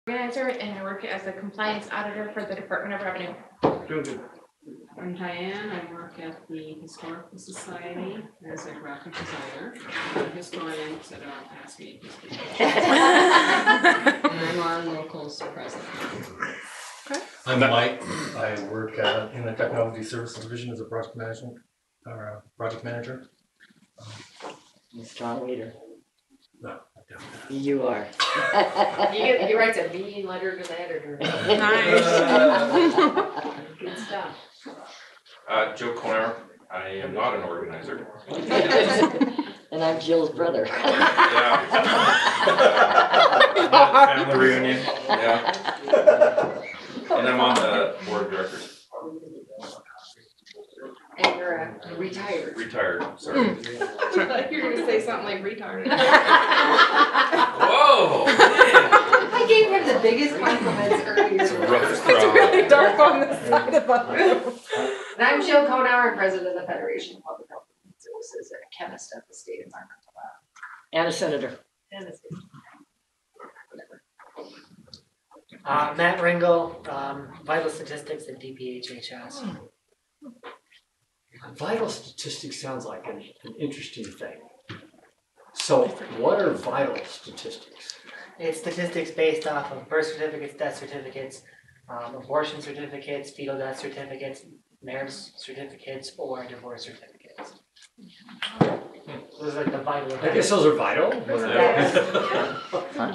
Organizer, and I work as a compliance auditor for the Department of Revenue. I'm Diane. I work at the Historical Society as a graphic designer. I'm a historian, so don't ask me to speak. And I'm our locals president. Okay. I'm Mike. I work in the Technology Services Division as a project management or project manager. Strong leader. No, you are. He writes a mean letter to the editor. Nice. Good stuff. Joe Konar. I am not an organizer. And I'm Jill's brother. Yeah. Family reunion. Yeah. And I'm on the board of directors. And you're retired. Retired, sorry. You're going to say something like retarded. Whoa! I gave him the biggest compliments earlier. It's a rough It's really dark on the side of us. And I'm Jill Konar, I'm president of the Federation of Public Health and Services and a chemist at the State Environmental Lab. And a senator. And the state. Matt Ringel, Vital Statistics at DPHHS. Vital statistics sounds like an interesting thing. So what are vital statistics? It's statistics based off of birth certificates, death certificates, abortion certificates, fetal death certificates, marriage certificates, or divorce certificates. Those are like the vital events. I guess those are vital.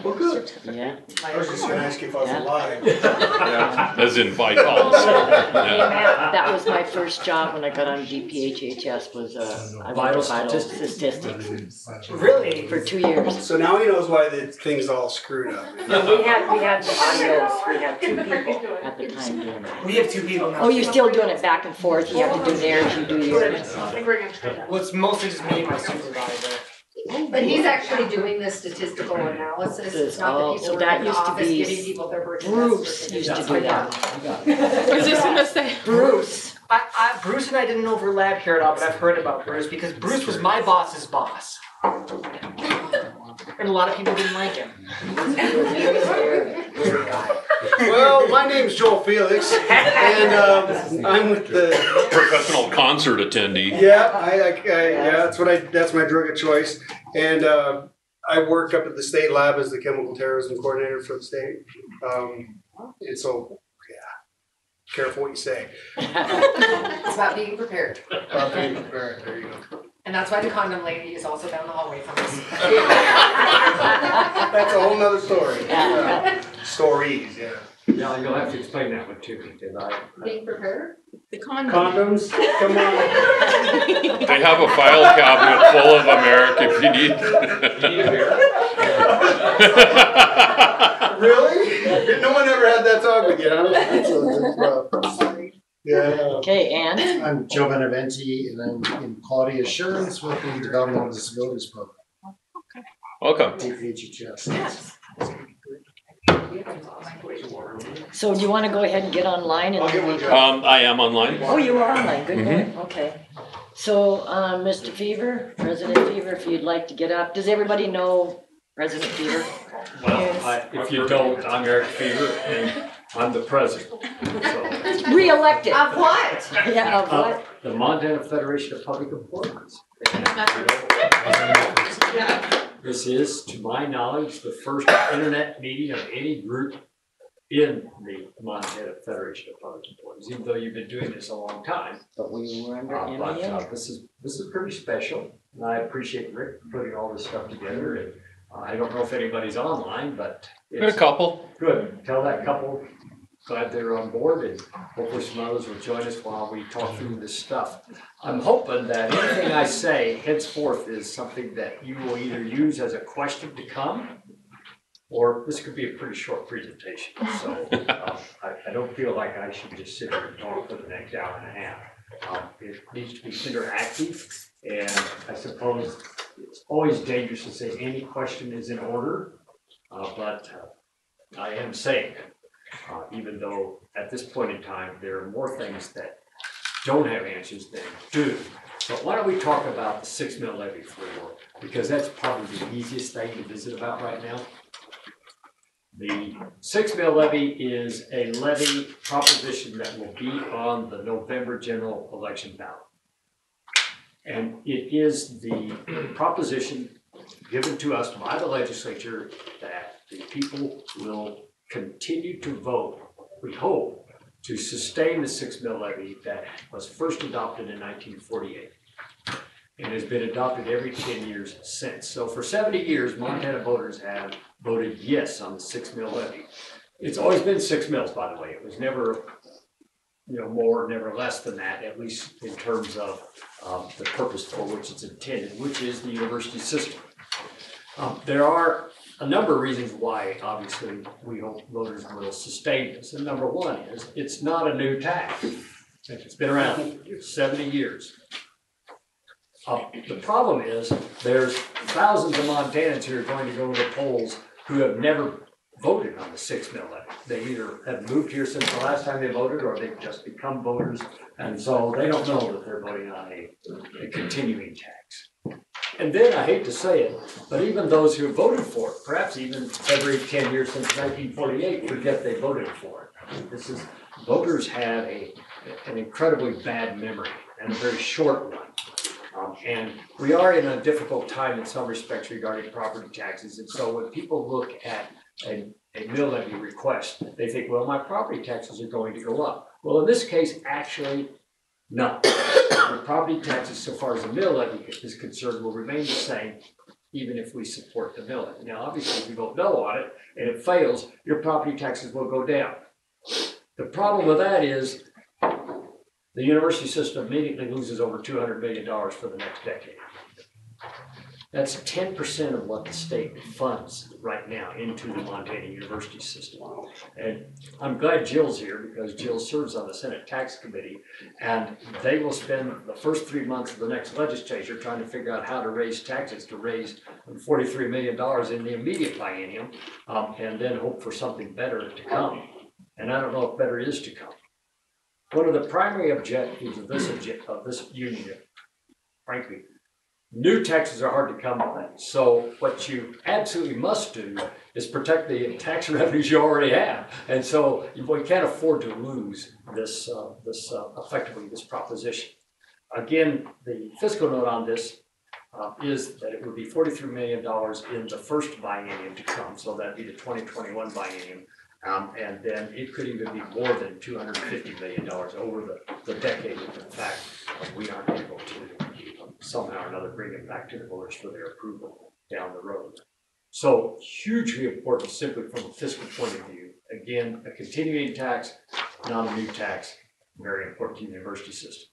Well, good. Yeah. I was just going to ask you if I was alive. Yeah. As in vitals. Hey, Matt, that was my first job when I got on DPHHS was I Vital was vital statistics. statistics Really? for 2 years. So now he knows why the thing's all screwed up. And we had the audios. We had 2 people at the time doing it. We have 2 people now. Oh, you're still doing it back and forth. You have to do theirs, you do yours. Well, it's mostly just me and my supervisor. But he's actually doing this statistical analysis. It's not that So people that are in the used to office be giving people their birth and Bruce death used to certificates. do that. I was just gonna say. Bruce. Bruce and I didn't overlap here at all, but I've heard about Bruce because Bruce was my boss's boss. And a lot of people didn't like him. Well, my name's Joel Felix, and I'm with the Professional concert attendee. that's my drug of choice, and I work up at the state lab as the chemical terrorism coordinator for the state. And so, careful what you say. It's about being prepared. There you go. And that's why the condom lady is also down the hallway from us. That's a whole nother story. Stories, yeah. Yeah, you'll have to explain that one to me, because Being prepared? The condom. Condoms, come on. They have a file cabinet full of America if you need. Really? No one ever had that talk with you, huh? Yeah. Okay, and I'm Joe Beneventi, and I'm in quality assurance with the Developmental Disabilities Program. Welcome. DPHHS. so do you want to go ahead and get online? I'll get one, Joe. I am online. Oh, you are online. Good point. Okay. So, Mr. Fever, President Fever, if you'd like to get up. Does everybody know President Fever? well, if you don't, I'm Eric Fever, and I'm the president. So, Re-elected. Of what? Yeah, of what? the Montana Federation of Public Employers. This is, to my knowledge, the first internet meeting of any group in the Montana Federation of Public Employees, even though you've been doing this a long time. But we were under But MEO. this is pretty special, and I appreciate Rick putting all this stuff together. And I don't know if anybody's online, but A it's couple. good. Tell that couple glad they're on board, and hopefully some others will join us while we talk through this stuff. I'm hoping that anything I say henceforth is something that you will either use as a question to come, or this could be a pretty short presentation. So I don't feel like I should just sit here and talk for the next hour and a half. It needs to be interactive, and I suppose it's always dangerous to say any question is in order, but I am saying it. Even though at this point in time, there are more things that don't have answers than do. But why don't we talk about the 6 mil levy floor? Because that's probably the easiest thing to visit about right now. The 6 mil levy is a levy proposition that will be on the November general election ballot. And it is the proposition given to us by the legislature that the people will continue to vote, we hope, to sustain the 6 mil levy that was first adopted in 1948 and has been adopted every 10 years since. So for 70 years, Montana voters have voted yes on the 6 mil levy. It's always been 6 mils, by the way. It was never, more, never less than that, at least in terms of the purpose for which it's intended, which is the university system. There are a number of reasons why, obviously, we hope voters will sustain this. And number one is, it's not a new tax. It's been around 70 years. The problem is, there's thousands of Montanans who are going to go to the polls who have never voted on the 6 mil levy. They either have moved here since the last time they voted, or they've just become voters, and so they don't know that they're voting on a continuing tax. And then, I hate to say it, but even those who voted for it, perhaps even every 10 years since 1948, forget they voted for it. Voters have an incredibly bad memory, and a very short one. And we are in a difficult time in some respects regarding property taxes, and so when people look at a mill levy request, they think, well, my property taxes are going to go up. Well, in this case, actually, no. The property taxes, so far as the mill levy is concerned, will remain the same, even if we support the mill levy. Now, obviously, if you vote no on it and it fails, your property taxes will go down. The problem with that is the university system immediately loses over $200 million for the next decade. That's 10% of what the state funds right now into the Montana university system. And I'm glad Jill's here, because Jill serves on the Senate Tax Committee, and they will spend the first 3 months of the next legislature trying to figure out how to raise taxes to raise $43 million in the immediate biennium, and then hope for something better to come. And I don't know if better is to come. One of the primary objectives of this union, frankly, new taxes are hard to come by. So what you absolutely must do is protect the tax revenues you already have. And so we can't afford to lose this effectively this proposition. Again, the fiscal note on this is that it would be $43 million in the first biennium to come. So that'd be the 2021 biennium. And then it could even be more than $250 million over the decade if, in fact, we aren't able to somehow or another bring it back to the voters for their approval down the road. So hugely important simply from a fiscal point of view. Again, a continuing tax, not a new tax, very important to the university system.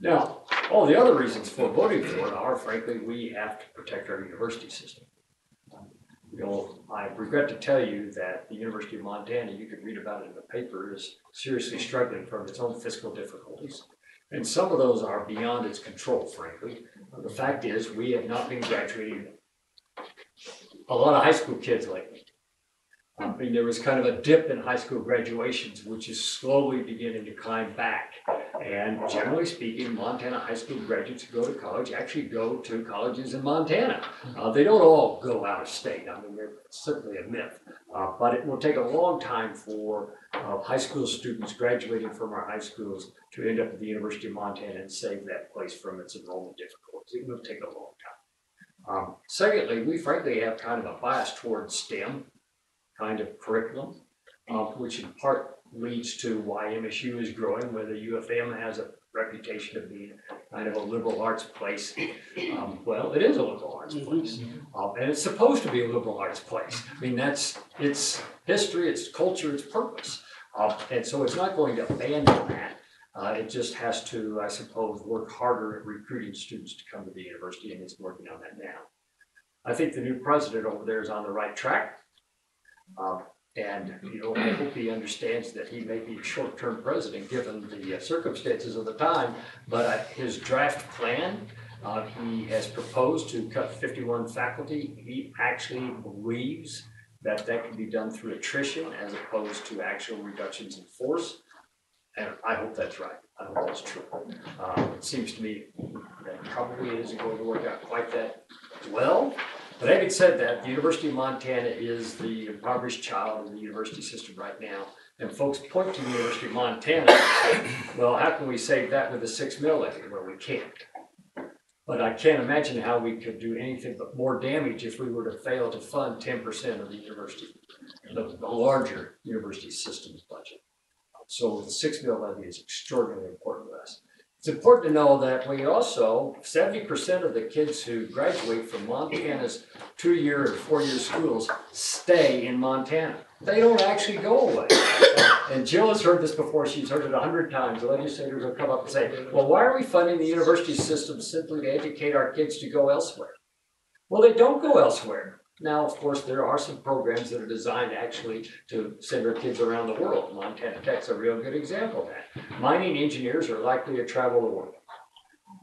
Now, all the other reasons for voting for it are, frankly, we have to protect our university system. I regret to tell you that the University of Montana, you can read about it in the paper, is seriously struggling from its own fiscal difficulties. And some of those are beyond its control, frankly. The fact is, we have not been graduating a lot of high school kids lately. I mean, there was kind of a dip in high school graduations, which is slowly beginning to climb back. And generally speaking, Montana high school graduates who go to college actually go to colleges in Montana. They don't all go out of state. I mean, they're certainly a myth. But it will take a long time for high school students graduating from our high schools to end up at the University of Montana and save that place from its enrollment difficulties. It will take a long time. Secondly, we frankly have kind of a bias towards STEM kind of curriculum, which in part leads to why MSU is growing, where the U of M has a reputation of being kind of a liberal arts place. Well, it is a liberal arts place, and it's supposed to be a liberal arts place. I mean, that's its history, its culture, its purpose, and so it's not going to abandon that. It just has to, I suppose, work harder at recruiting students to come to the university, and it's working on that now. I think the new president over there is on the right track. And I hope he understands that he may be a short-term president given the circumstances of the time, but his draft plan, he has proposed to cut 51 faculty. He actually believes that can be done through attrition as opposed to actual reductions in force. And I hope that's right. I hope that's true. It seems to me that probably isn't going to work out quite that well. But having said that, the University of Montana is the impoverished child in the university system right now. And folks point to the University of Montana and say, well, how can we save that with a 6 mil levy? Well, we can't. But I can't imagine how we could do anything but more damage if we were to fail to fund 10% of the university, the larger university system's budget. So the 6 mil levy is extraordinarily important to us. It's important to know that we also, 70% of the kids who graduate from Montana's 2-year and 4-year schools stay in Montana. They don't actually go away. And Jill has heard this before, she's heard it 100 times. The legislators will come up and say, well, why are we funding the university system simply to educate our kids to go elsewhere? Well, they don't go elsewhere. Now, of course, there are some programs that are designed actually to send our kids around the world. Montana Tech's a real good example of that. Mining engineers are likely to travel the world.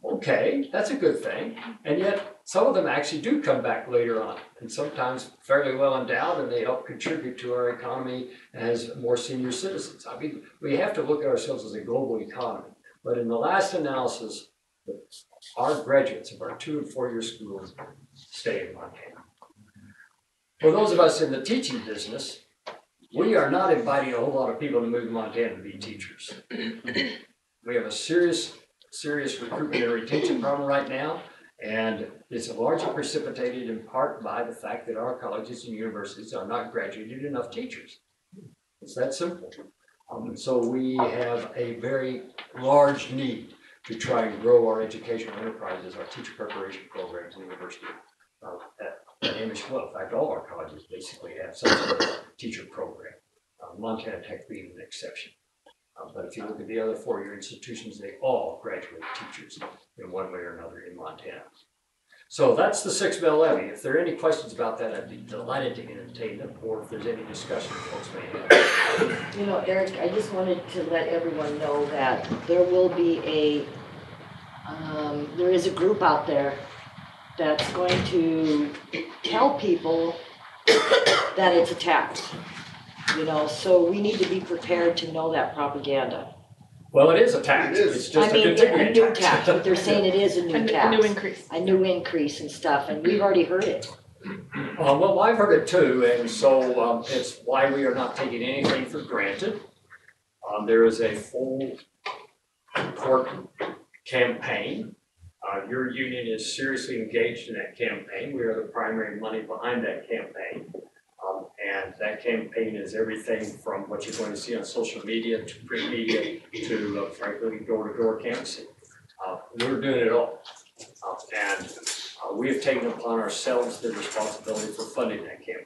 Okay, that's a good thing. And yet, some of them actually do come back later on, and sometimes fairly well endowed, and they help contribute to our economy as more senior citizens. I mean, we have to look at ourselves as a global economy. But in the last analysis, our graduates of our 2- and 4-year schools stay in Montana. For those of us in the teaching business, we are not inviting a whole lot of people to move to Montana to be teachers. We have a serious recruitment and retention problem right now, and it's largely precipitated in part by the fact that our colleges and universities are not graduating enough teachers. It's that simple. So we have a very large need to try and grow our educational enterprises, our teacher preparation programs in the university. At Hamish Well, in fact, all our colleges basically have some sort of teacher program, Montana Tech being an exception. But if you look at the other 4-year institutions, they all graduate teachers in one way or another in Montana. So that's the 6 mil levy. If there are any questions about that, I'd be delighted to entertain them, or if there's any discussion folks may have. You know, Eric, I just wanted to let everyone know that there will be there is a group out there that's going to tell people that it's a tax. You know, so we need to be prepared to know that propaganda. Well, it is a tax. It is. It's just I mean, a continuing a new tax, but they're saying it is a new A tax. new increase. A new increase and stuff, and we've already heard it. Well, I've heard it too, and so it's why we are not taking anything for granted. There is a full court campaign. Your union is seriously engaged in that campaign. We are the primary money behind that campaign. And that campaign is everything from what you're going to see on social media to print media to, frankly, door-to-door canvassing. We're doing it all. And we have taken upon ourselves the responsibility for funding that campaign.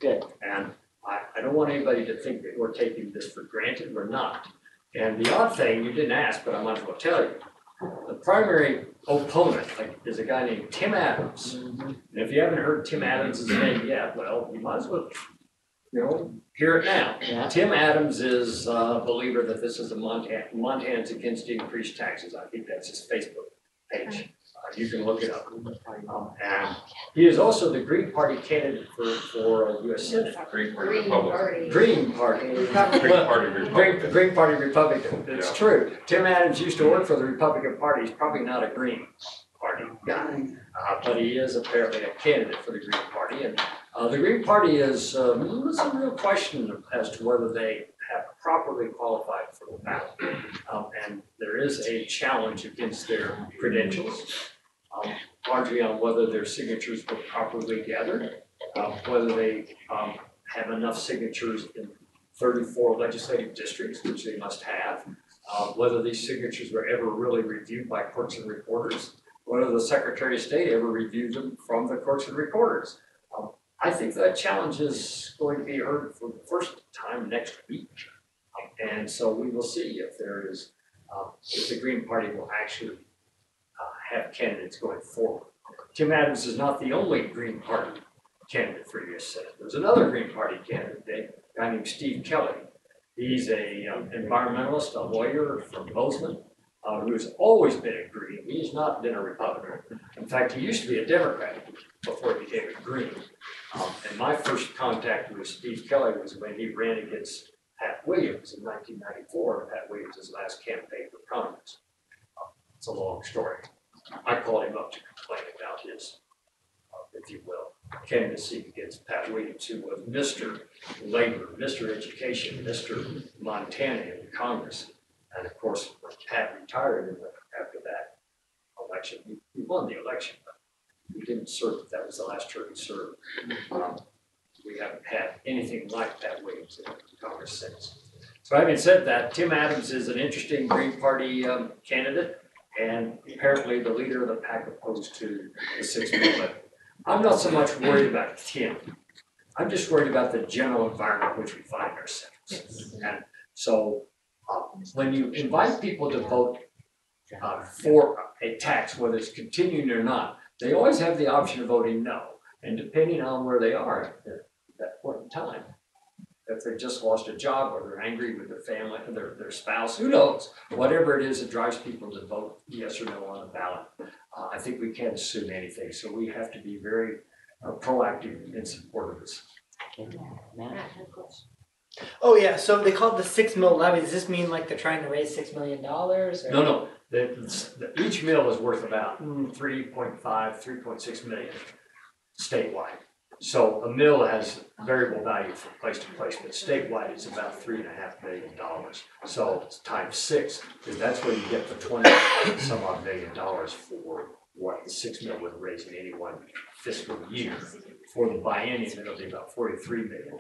Good. And I don't want anybody to think that we're taking this for granted. We're not. And the odd thing, you didn't ask, but I might as well tell you. The primary opponent is a guy named Tim Adams. And if you haven't heard Tim Adams' name yet, well, you might as well, hear it now. Yeah. Tim Adams is a believer that this is Montanans against increased taxes. I think that's his Facebook page. You can look it up. And he is also the Green Party candidate for U.S. Senate. Green Party Republican. Green Party. Green Party Republican. Green Party Republican. It's true. Tim Adams used to work for the Republican Party. He's probably not a Green Party guy, but he is apparently a candidate for the Green Party. And the Green Party is there's a real question as to whether they have properly qualified for the ballot. And there is a challenge against their credentials, largely on whether their signatures were properly gathered, whether they have enough signatures in 34 legislative districts, which they must have, whether these signatures were ever really reviewed by courts and recorders, whether the Secretary of State ever reviewed them from the courts and recorders. I think that challenge is going to be heard for the first time next week. And so we will see if there is, if the Green Party will actually have candidates going forward. Tim Adams is not the only Green Party candidate for U.S. Senate. There's another Green Party candidate, a guy named Steve Kelly. He's a environmentalist, a lawyer from Bozeman, who has always been a Green. He's not been a Republican. In fact, he used to be a Democrat before he became a Green. And my first contact with Steve Kelly was when he ran against Pat Williams in 1994, Pat Williams' last campaign for Congress. It's a long story. I called him up to complain about his if you will, candidacy against Pat Williams, who was Mr. Labor, Mr. Education, Mr. Montana in Congress. And of course, when Pat retired after that election, he won the election, but he didn't serve. That was the last term he served. We haven't had anything like Pat Williams in Congress since. So having said that, Tim Adams is an interesting Green Party candidate, and apparently the leader of the pack opposed to the 6 mil levy. I'm not so much worried about Tim. I'm just worried about the general environment in which we find ourselves. And so when you invite people to vote for a tax, whether it's continuing or not, they always have the option of voting no. And depending on where they are at that point in time, if they just lost a job or they're angry with their family, their spouse, who knows? Whatever it is that drives people to vote yes or no on the ballot, I think we can't assume anything. So we have to be very proactive in support of this. Oh yeah, so they call it the 6 mil levy. Does this mean like they're trying to raise $6 million? Or? No. Each mill is worth about 3.5, 3.6 million statewide. So a mill has variable value from place to place, but statewide it's about $3.5 million. So it's times 6, because that's where you get the 20 some odd $1 million for what the 6 mil would raise in any one fiscal year. For the biennium, it'll be about $43 million.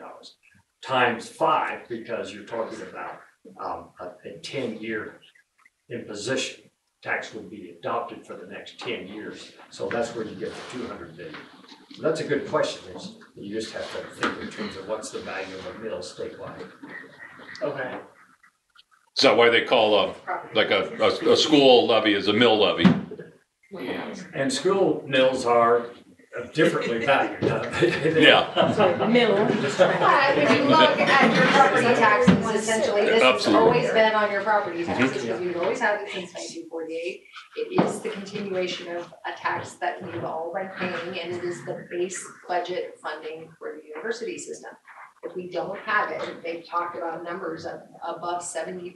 Times 5, because you're talking about a 10-year imposition. Tax would be adopted for the next 10 years. So that's where you get the $200 million. So that's a good question. You just have to think in terms of what's the value of a mill statewide. Okay. Is that why they call a school levy is a mill levy? And school mills are differently valued. Yeah. Sorry, the mill. When you look at your property taxes, essentially, this has Absolutely. always been on your property taxes, because we've always had it since 1948. It is the continuation of a tax that we've all been paying, and it is the base budget funding for the university system. If we don't have it, they've talked about numbers of above 70%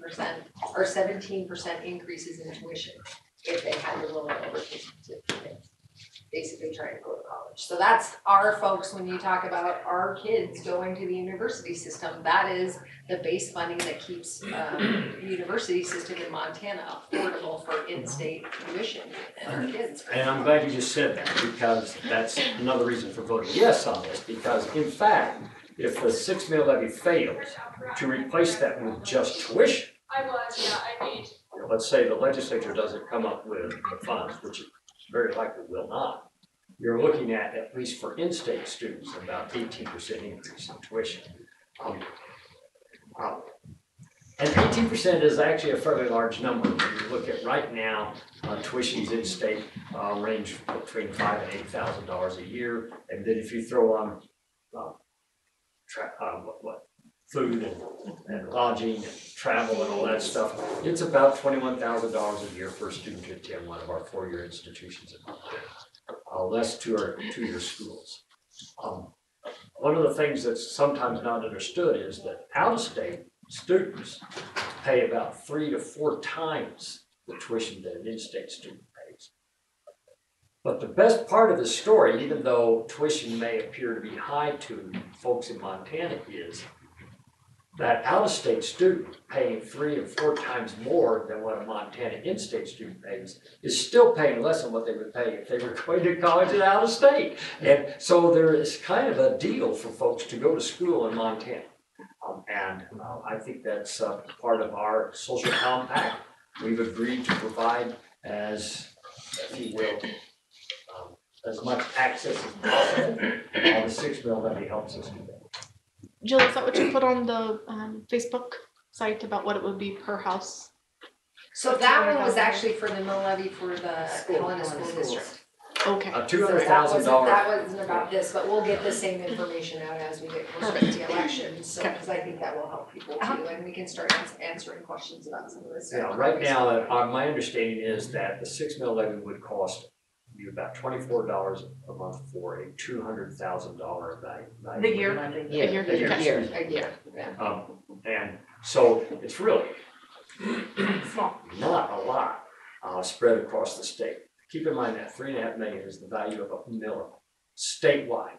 or 17% increases in tuition if they had to roll it over to basically trying to go to college. So that's our folks, when you talk about our kids going to the university system, that is the base funding that keeps the university system in Montana affordable for in-state tuition and our kids. And I'm glad you just said that, because that's another reason for voting yes on this, because in fact, if the 6 mil levy fails, to replace that with just tuition, let's say the legislature doesn't come up with the funds, which it very likely will not, you're looking at least for in-state students, about 18% increase in tuition. And 18% is actually a fairly large number. When you look at right now, tuitions in-state range between $5,000 and $8,000 a year. And then if you throw on food and lodging and travel and all that stuff, it's about $21,000 a year for a student to attend one of our 4-year institutions in Montana, less two-year schools. One of the things that's sometimes not understood is that out-of-state students pay about 3 to 4 times the tuition that an in-state student pays. But the best part of the story, even though tuition may appear to be high to folks in Montana, is that out-of-state student paying 3 or 4 times more than what a Montana in-state student pays is still paying less than what they would pay if they were going to college and out of state. And so there is kind of a deal for folks to go to school in Montana. I think that's part of our social compact. We've agreed to provide as, if you will, as much access as possible. The 6 mil levy helps us do that. Jill, is that what you put on the Facebook site about what it would be per house? So that one was actually for the mill levy for the Helena School District. Okay. $200,000. That wasn't about this, but we'll get the same information out as we get closer to the election, so, because I think that will help people too, and we can start answering questions about some of this. Yeah, right now, my understanding is that the 6 mil levy would cost you about $24 a month for a $200,000 value. The year? A year. And so it's really not a lot spread across the state. Keep in mind that $3.5 million is the value of a mill. statewide.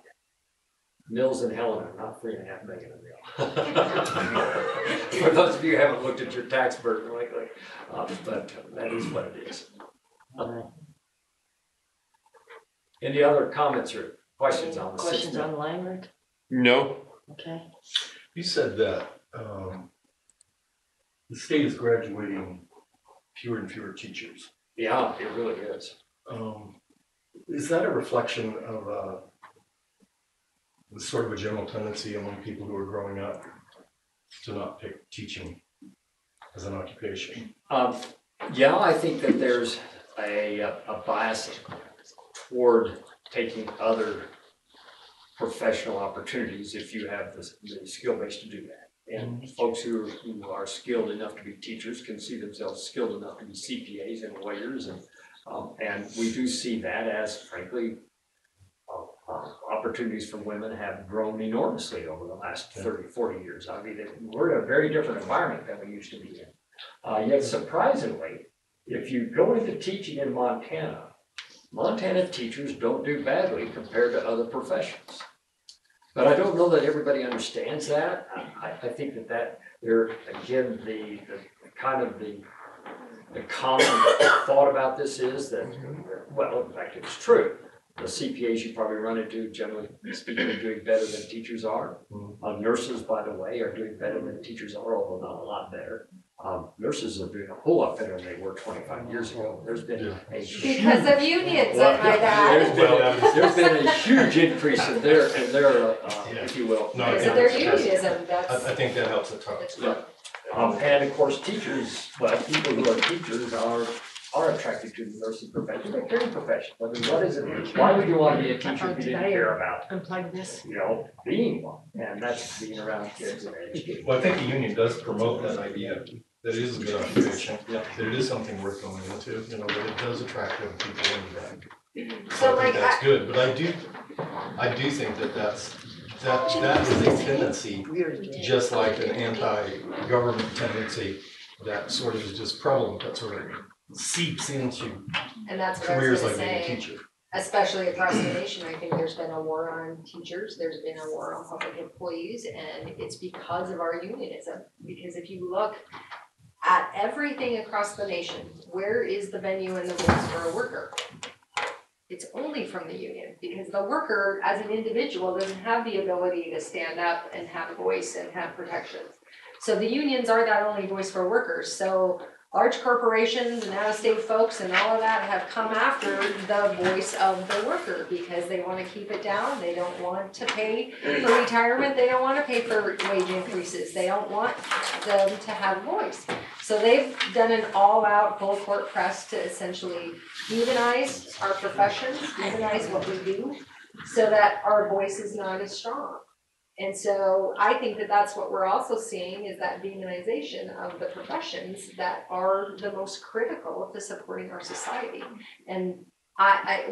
Mills and Helena are not 3.5 million a mill. For those of you who haven't looked at your tax burden lately, but that is what it is. Any other comments or questions on the Questions 6 million? online, Rick? No. Okay. You said that the state is graduating fewer and fewer teachers. Yeah, it really is. Is that a reflection of sort of a general tendency among people who are growing up to not pick teaching as an occupation? Yeah, I think that there's a bias toward taking other professional opportunities if you have the skill base to do that. And folks who are skilled enough to be teachers can see themselves skilled enough to be CPAs and lawyers, and we do see that as, frankly, opportunities for women have grown enormously over the last 30, 40 years. I mean, we're in a very different environment than we used to be in. Yet surprisingly, if you go into teaching in Montana, Montana teachers don't do badly compared to other professions. But I don't know that everybody understands that. I think that there, again, the kind of the common thought about this is that, well, in fact, it's true. The CPAs you probably run into, generally speaking, are doing better than teachers are. Nurses, by the way, are doing better than teachers are, although not a lot better. Nurses are doing a whole lot better than they were 25 years ago. There's been a huge, Because of unions, I might add. there's been a huge increase in their if you will. No, I Because think of their that's- unionism, that's. I think that helps a ton. Yeah. And of course, teachers, well, people who are teachers are attracted to the nursing profession, the caring profession. I mean, what is it? Why would you want to be a teacher if you didn't care about, Unplug this. being one? And that's being around kids and educating. Well, I think the union does promote that idea, that it is a good occupation, that it is something worth going into, that it does attract young people into that. So I think like, that's good, but I do think that is a tendency, just like an anti-government tendency that sort of is just prevalent, that sort of seeps into and that's what I was careers gonna like being a say, teacher. especially across the nation, I think there's been a war on teachers, there's been a war on public employees, and it's because of our unionism. Because if you look at everything across the nation, where is the venue and the voice for a worker? It's only from the union, because the worker as an individual doesn't have the ability to stand up and have a voice and have protections. So the unions are that only voice for workers. So large corporations and out-of-state folks and all of that have come after the voice of the worker because they want to keep it down. They don't want to pay for retirement. They don't want to pay for wage increases. They don't want them to have voice. So they've done an all-out full court press to essentially unionize our professions, unionize what we do, so that our voice is not as strong. And so I think that that's what we're also seeing is that demonization of the professions that are the most critical to supporting our society. And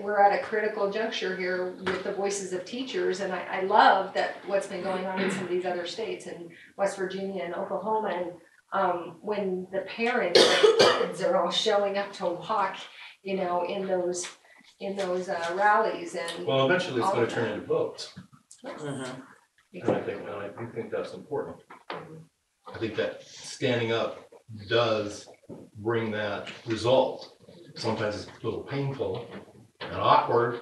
we're at a critical juncture here with the voices of teachers, and I love that what's been going on in some of these other states, in West Virginia and Oklahoma, and when the parents and kids are all showing up to walk, in those rallies and. Well, eventually it's going to turn into votes. Mm-hmm. And I do think that's important. I think that standing up does bring that result. Sometimes it's a little painful and awkward,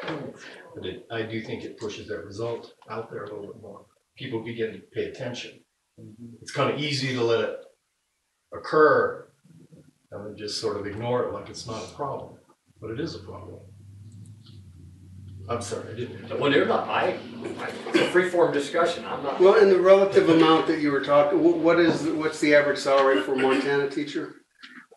but I do think it pushes that result out there a little bit more. People begin to pay attention. It's kind of easy to let it occur and then just sort of ignore it like it's not a problem, but it is a problem. I'm sorry, I didn't. Well, they're not, it's a free-form discussion, I'm not. Well, in the relative amount that you were talking, what's the average salary for Montana teacher?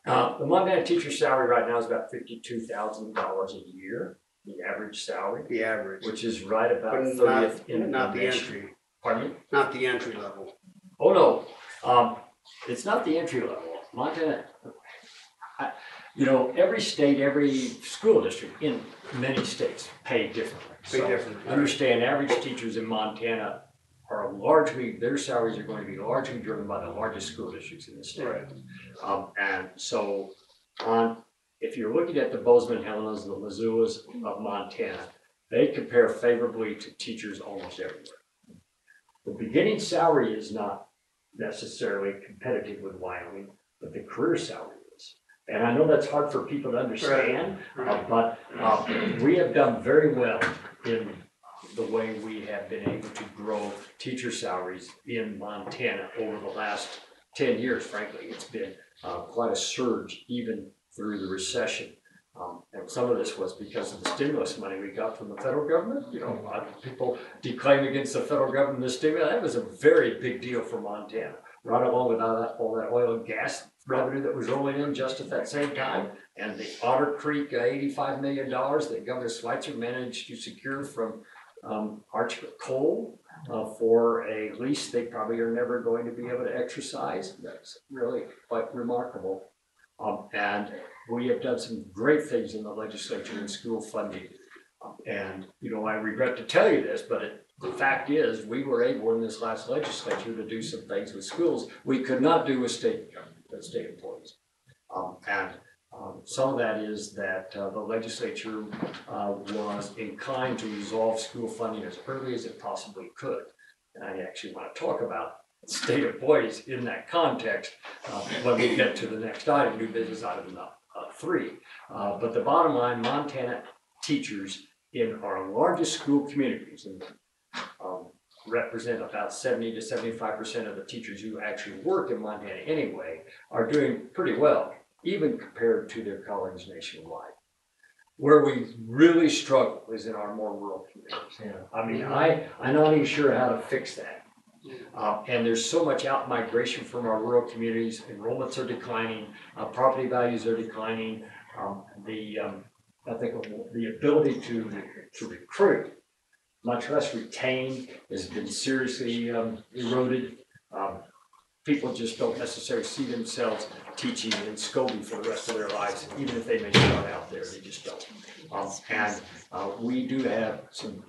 The Montana teacher salary right now is about $52,000 a year, the average salary. The average. Which is right about But 30th in not the the nation. entry. Pardon me? Not the entry level. Oh, no, it's not the entry level. Montana, every state, every school district in many states pay differently. Pay differently. Understand, average teachers in Montana are their salaries are going to be largely driven by the largest school districts in the state. Right. And so if you're looking at the Bozeman, Helenas, the Missoulas of Montana, they compare favorably to teachers almost everywhere. The beginning salary is not necessarily competitive with Wyoming, but the career salary is. And I know that's hard for people to understand, but we have done very well in the way we have been able to grow teacher salaries in Montana over the last 10 years, frankly. It's been quite a surge even through the recession. And some of this was because of the stimulus money we got from the federal government. You know, a lot of people declaim against the federal government the stimulus. That was a very big deal for Montana. Right along with all that oil and gas revenue that was rolling in just at that same time. And the Otter Creek $85 million that Governor Schweitzer managed to secure from Arch Coal for a lease they probably are never going to be able to exercise. That's really quite remarkable. And we have done some great things in the legislature in school funding. And, you know, I regret to tell you this, but the fact is we were able in this last legislature to do some things with schools we could not do with state employees. Some of that is that the legislature was inclined to resolve school funding as early as it possibly could. And I actually want to talk about state employees in that context when we get to the next item, new business item 3. But the bottom line, Montana teachers in our largest school communities and represent about 70 to 75% of the teachers who actually work in Montana anyway, are doing pretty well, even compared to their colleagues nationwide. Where we really struggle is in our more rural communities. Yeah. I mean, I'm not even sure how to fix that. And there's so much out migration from our rural communities. Enrollments are declining, property values are declining. I think the ability to recruit, much less retain, has been seriously eroded. People just don't necessarily see themselves teaching in Scobie for the rest of their lives, even if they may start out there, they just don't. We do have some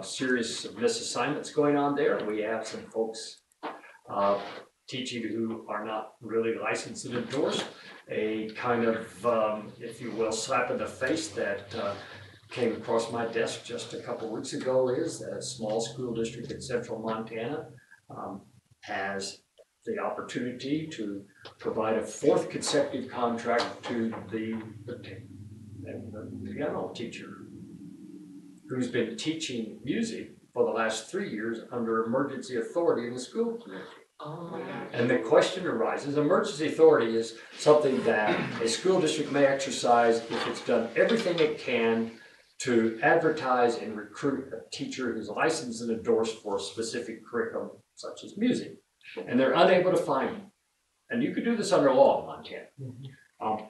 serious misassignments going on there. We have some folks teaching who are not really licensed and endorsed. A kind of, if you will, slap in the face that came across my desk just a couple weeks ago is that a small school district in central Montana has the opportunity to provide a 4th consecutive contract to the piano teacher who's been teaching music for the last 3 years under emergency authority in the school community. Oh my God. And the question arises, emergency authority is something that a school district may exercise if it's done everything it can to advertise and recruit a teacher who's licensed and endorsed for a specific curriculum, such as music. And they're unable to find them. And you could do this under law in Montana.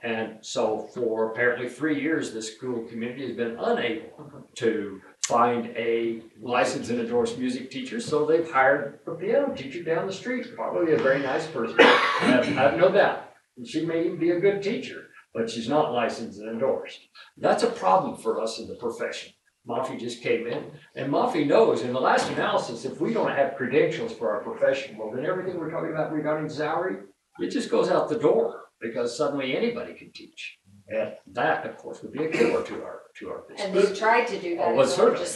And so for apparently 3 years, the school community has been unable to find a licensed and endorsed music teacher, so they've hired a piano teacher down the street, probably a very nice person. I have no doubt. And she may even be a good teacher, but she's not licensed and endorsed. That's a problem for us in the profession. Mafi just came in, and Mafi knows in the last analysis, if we don't have credentials for our profession, well, then everything we're talking about regarding salary, it just goes out the door because suddenly anybody can teach. And that, of course, would be a killer to our business. And they've tried to do that. Well, certainly.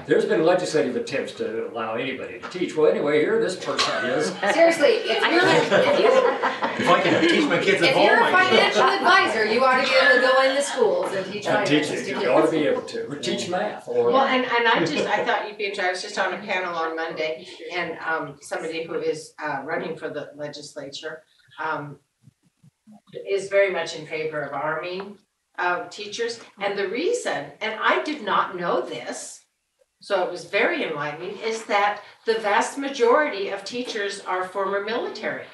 There's been legislative attempts to allow anybody to teach. Well, anyway, here this person is. Seriously, if I can teach my kids at home, you're a financial advisor, you ought to be able to go into schools and teach finances to kids. You ought to be able to teach math. Or, well, and I thought you'd be interested. I was just on a panel on Monday, and somebody who is running for the legislature is very much in favor of arming teachers. And the reason, and I did not know this, so it was very enlightening, is that the vast majority of teachers are former military.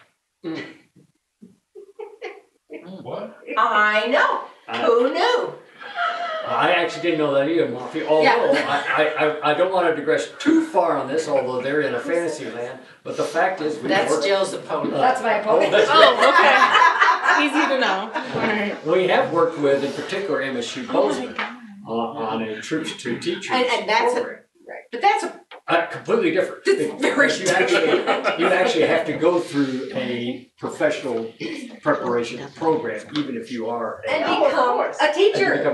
What? I know. Who knew? I actually didn't know that either, Mafi. Although I don't want to digress too far on this, although they're in a fantasy land. But the fact is, that's Jill's opponent. That's my opponent. Oh, okay. Easy to know. Right. We have worked with, in particular, MSU Bozeman on a troops to teachers and that's program. But that's completely different. It's very different. You actually have to go through a professional preparation program, even if you are and become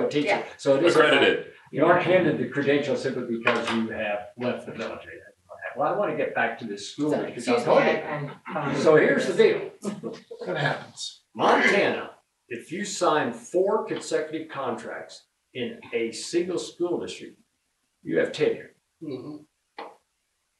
a teacher. Yeah. So it is accredited. You aren't handed the credential simply because you have left the military. Well, I want to get back to this school. So, because excuse me, So here's the deal. That happens. Montana, if you sign 4 consecutive contracts in a single school district, you have tenure. Mhm.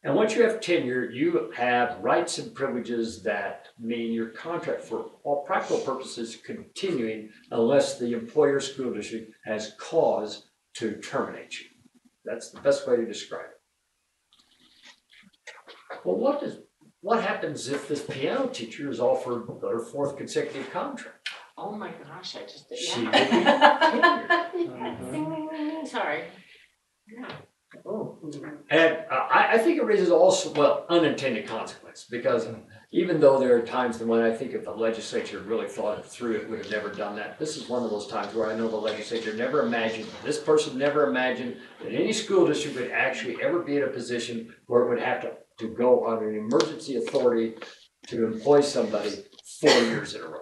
And once you have tenure, you have rights and privileges that mean your contract for all practical purposes continuing unless the employer school district has cause to terminate you. That's the best way to describe it. Well, what happens if this piano teacher is offered their 4th consecutive contract? Oh my gosh, I just did, She yeah. would be tenured. Sorry. Yeah. And I think it raises also, well, unintended consequences, because even though there are times when I think if the legislature really thought it through, it would have never done that. This is one of those times where I know the legislature never imagined, this person never imagined that any school district would actually ever be in a position where it would have to go on an emergency authority to employ somebody 4 years in a row.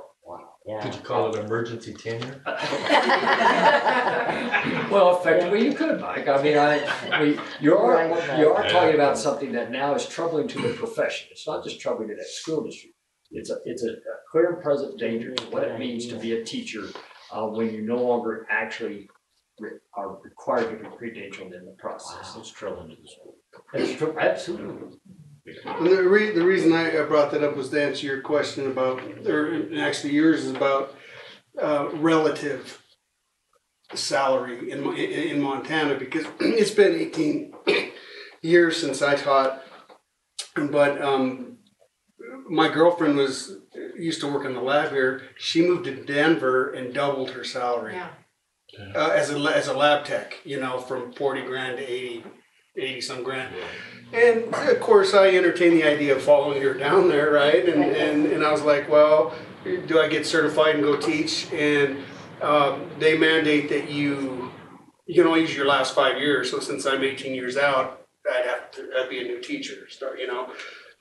Yeah. Could you call it emergency tenure? Well, effectively, you could, Mike. I mean, you are talking about something that now is troubling to the profession. It's not just troubling to that school district. It's a clear and present danger to what it means to be a teacher when you no longer actually are required to be credentialed in the process. It's troubling to the school. It's true, absolutely. And the reason I brought that up was to answer your question about, or actually yours is about relative salary in Montana, because it's been 18 years since I taught, but my girlfriend used to work in the lab here. She moved to Denver and doubled her salary as a lab tech, from 40 grand to 80 some grand. And of course I entertained the idea of following her down there, right? And I was like, well, do I get certified and go teach? And they mandate that you can only use your last 5 years. So since I'm 18 years out, I'd be a new teacher. Start,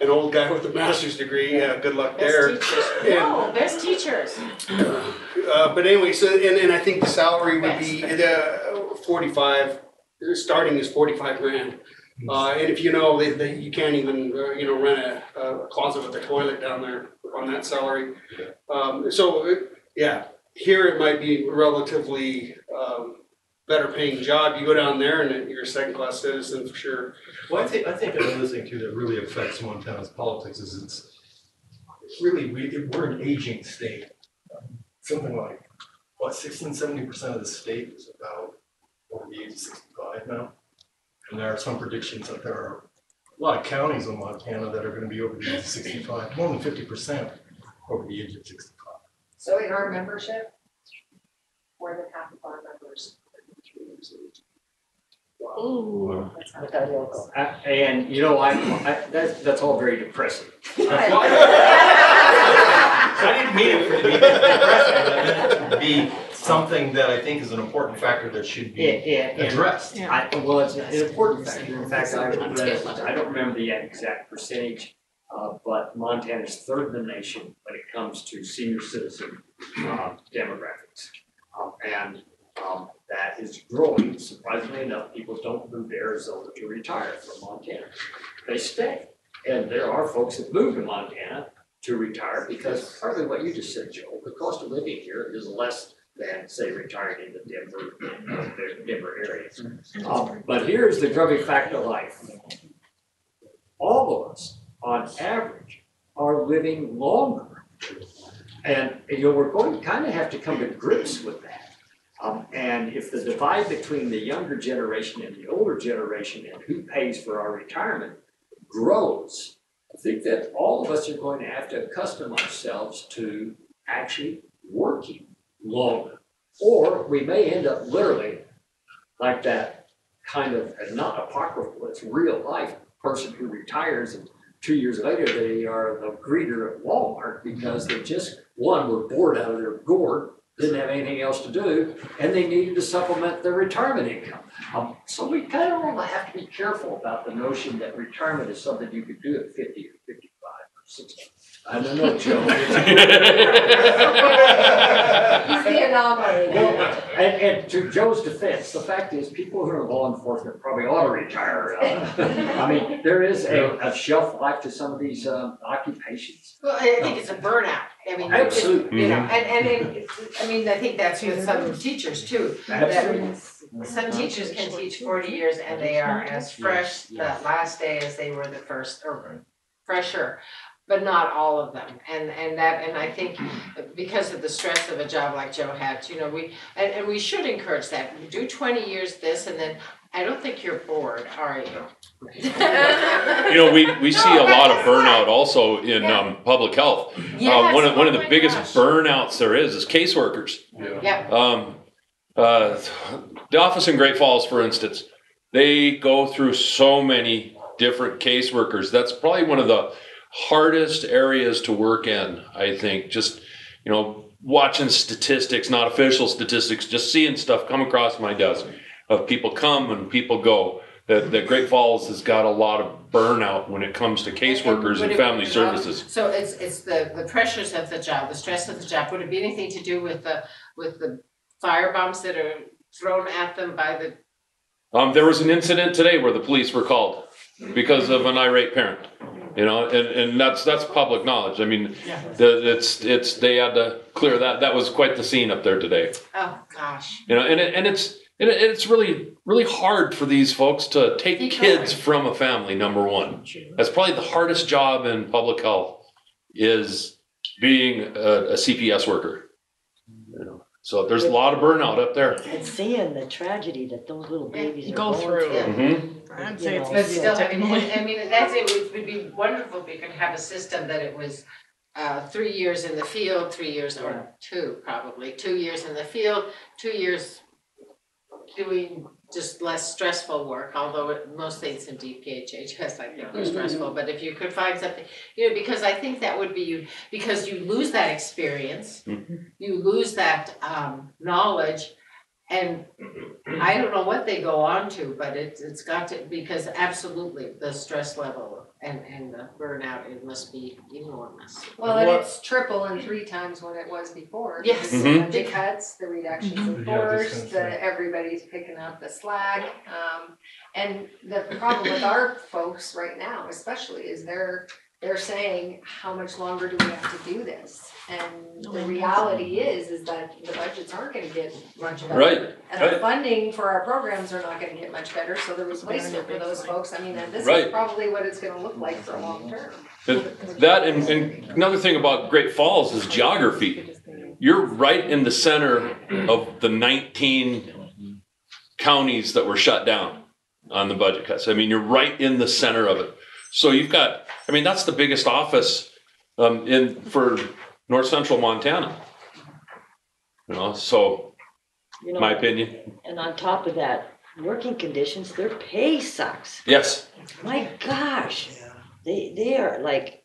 an old guy with a master's degree. Yeah, good luck there. No, best teachers. But anyway, so and I think the salary would be 45. Starting is 45 grand. And if you can't even rent a closet with a toilet down there on that salary. Here it might be a relatively better paying job. You go down there and you're a second class citizen for sure. Well, I think another thing too that really affects Montana's politics is it's really we're an aging state. Something like 60-70% of the state is about over the age of 65 now. And there are some predictions that there are a lot of counties in Montana that are going to be over the age of 65, more than 50% over the age of 65. So in our membership, more than half of our members are 3 years of age. Ooh, with our local. And that's all very depressing. I didn't mean it to be depressing, I meant it to be something that I think is an important factor that should be addressed. Well, it's an important factor. In fact, I don't remember the exact percentage, but Montana is third in the nation when it comes to senior citizen demographics. That is growing. Surprisingly enough, people don't move to Arizona to retire from Montana. They stay. And there are folks that move to Montana to retire because partly what you just said, Joe, the cost of living here is less than, say, retiring in the Denver area. But here's the drubbing fact of life. All of us, on average, are living longer. And we're going to kind of have to come to grips with that. And if the divide between the younger generation and the older generation and who pays for our retirement grows, I think that all of us are going to have to accustom ourselves to actually working longer. Or we may end up literally like that kind of, not apocryphal, it's real life person who retires and 2 years later they are the greeter at Walmart because they just, one, were bored out of their gourd, didn't have anything else to do, and they needed to supplement their retirement income. So we kind of have to be careful about the notion that retirement is something you could do at 50 or 55 or 60. I don't know, Joe. He's the anomaly. Well, and to Joe's defense, the fact is, people who are in law enforcement probably ought to retire. I mean, there is a shelf life to some of these occupations. Well, I think it's a burnout. I mean, Absolutely. you know, I mean, I think that's with some teachers too. Absolutely. Some teachers can teach 40 years and they are as fresh that last day as they were the first, or fresher, but not all of them. And I think because of the stress of a job like Joe had, you know, and we should encourage that. Do 20 years this, and then I don't think you're bored, are you? You know, we see a lot of burnout also in public health. Yes, One of oh the my biggest gosh. burnouts there is caseworkers. Yeah. The office in Great Falls, for instance, they go through so many different caseworkers. That's probably one of the hardest areas to work in, I think. Just, you know, watching statistics, not official statistics, just seeing stuff come across my desk of people come and people go. That Great Falls has got a lot of burnout when it comes to caseworkers and family services. So it's the pressures of the job, the stress of the job. Would it be anything to do with the fire bombs that are thrown at them by the? There was an incident today where the police were called because of an irate parent. You know, and that's public knowledge. I mean, they had to clear that. That was quite the scene up there today. Oh gosh. You know, and it's really hard for these folks to take kids from a family. Number one, that's probably the hardest job in public health, is being a CPS worker. You know, so there's a lot of burnout up there. And seeing the tragedy that those little babies are Go going through. Mm-hmm. I'd say it's But easy still, to I mean, that's it. It would be wonderful if we could have a system that it was 3 years in the field, 3 years, or probably 2 years in the field, 2 years doing just less stressful work, although most things in DPHHS I think are stressful, but if you could find something, you know, because I think that would be because you lose that experience, you lose that knowledge, and I don't know what they go on to, but it's got to, because absolutely the stress level and the burnout, it must be enormous. Well, and it's triple and 3 times what it was before. Yes. because Mhm. of The cuts, the reductions in Yeah, I was force, just gonna say. everybody's picking up the slack. And the problem with our folks right now especially is they're saying, how much longer do we have to do this? And the reality is that the budgets aren't gonna get much better. Right. And the funding for our programs are not gonna get much better, so the replacement for those folks, I mean, and this is Right. probably what it's gonna look like for a long term. That and another thing about Great Falls is geography. You're right in the center of the 19 counties that were shut down on the budget cuts. I mean, you're right in the center of it. So you've got, I mean, that's the biggest office for North Central Montana. You know, so You know, my opinion. and on top of that, working conditions, their pay sucks. Yes. My gosh, they are like,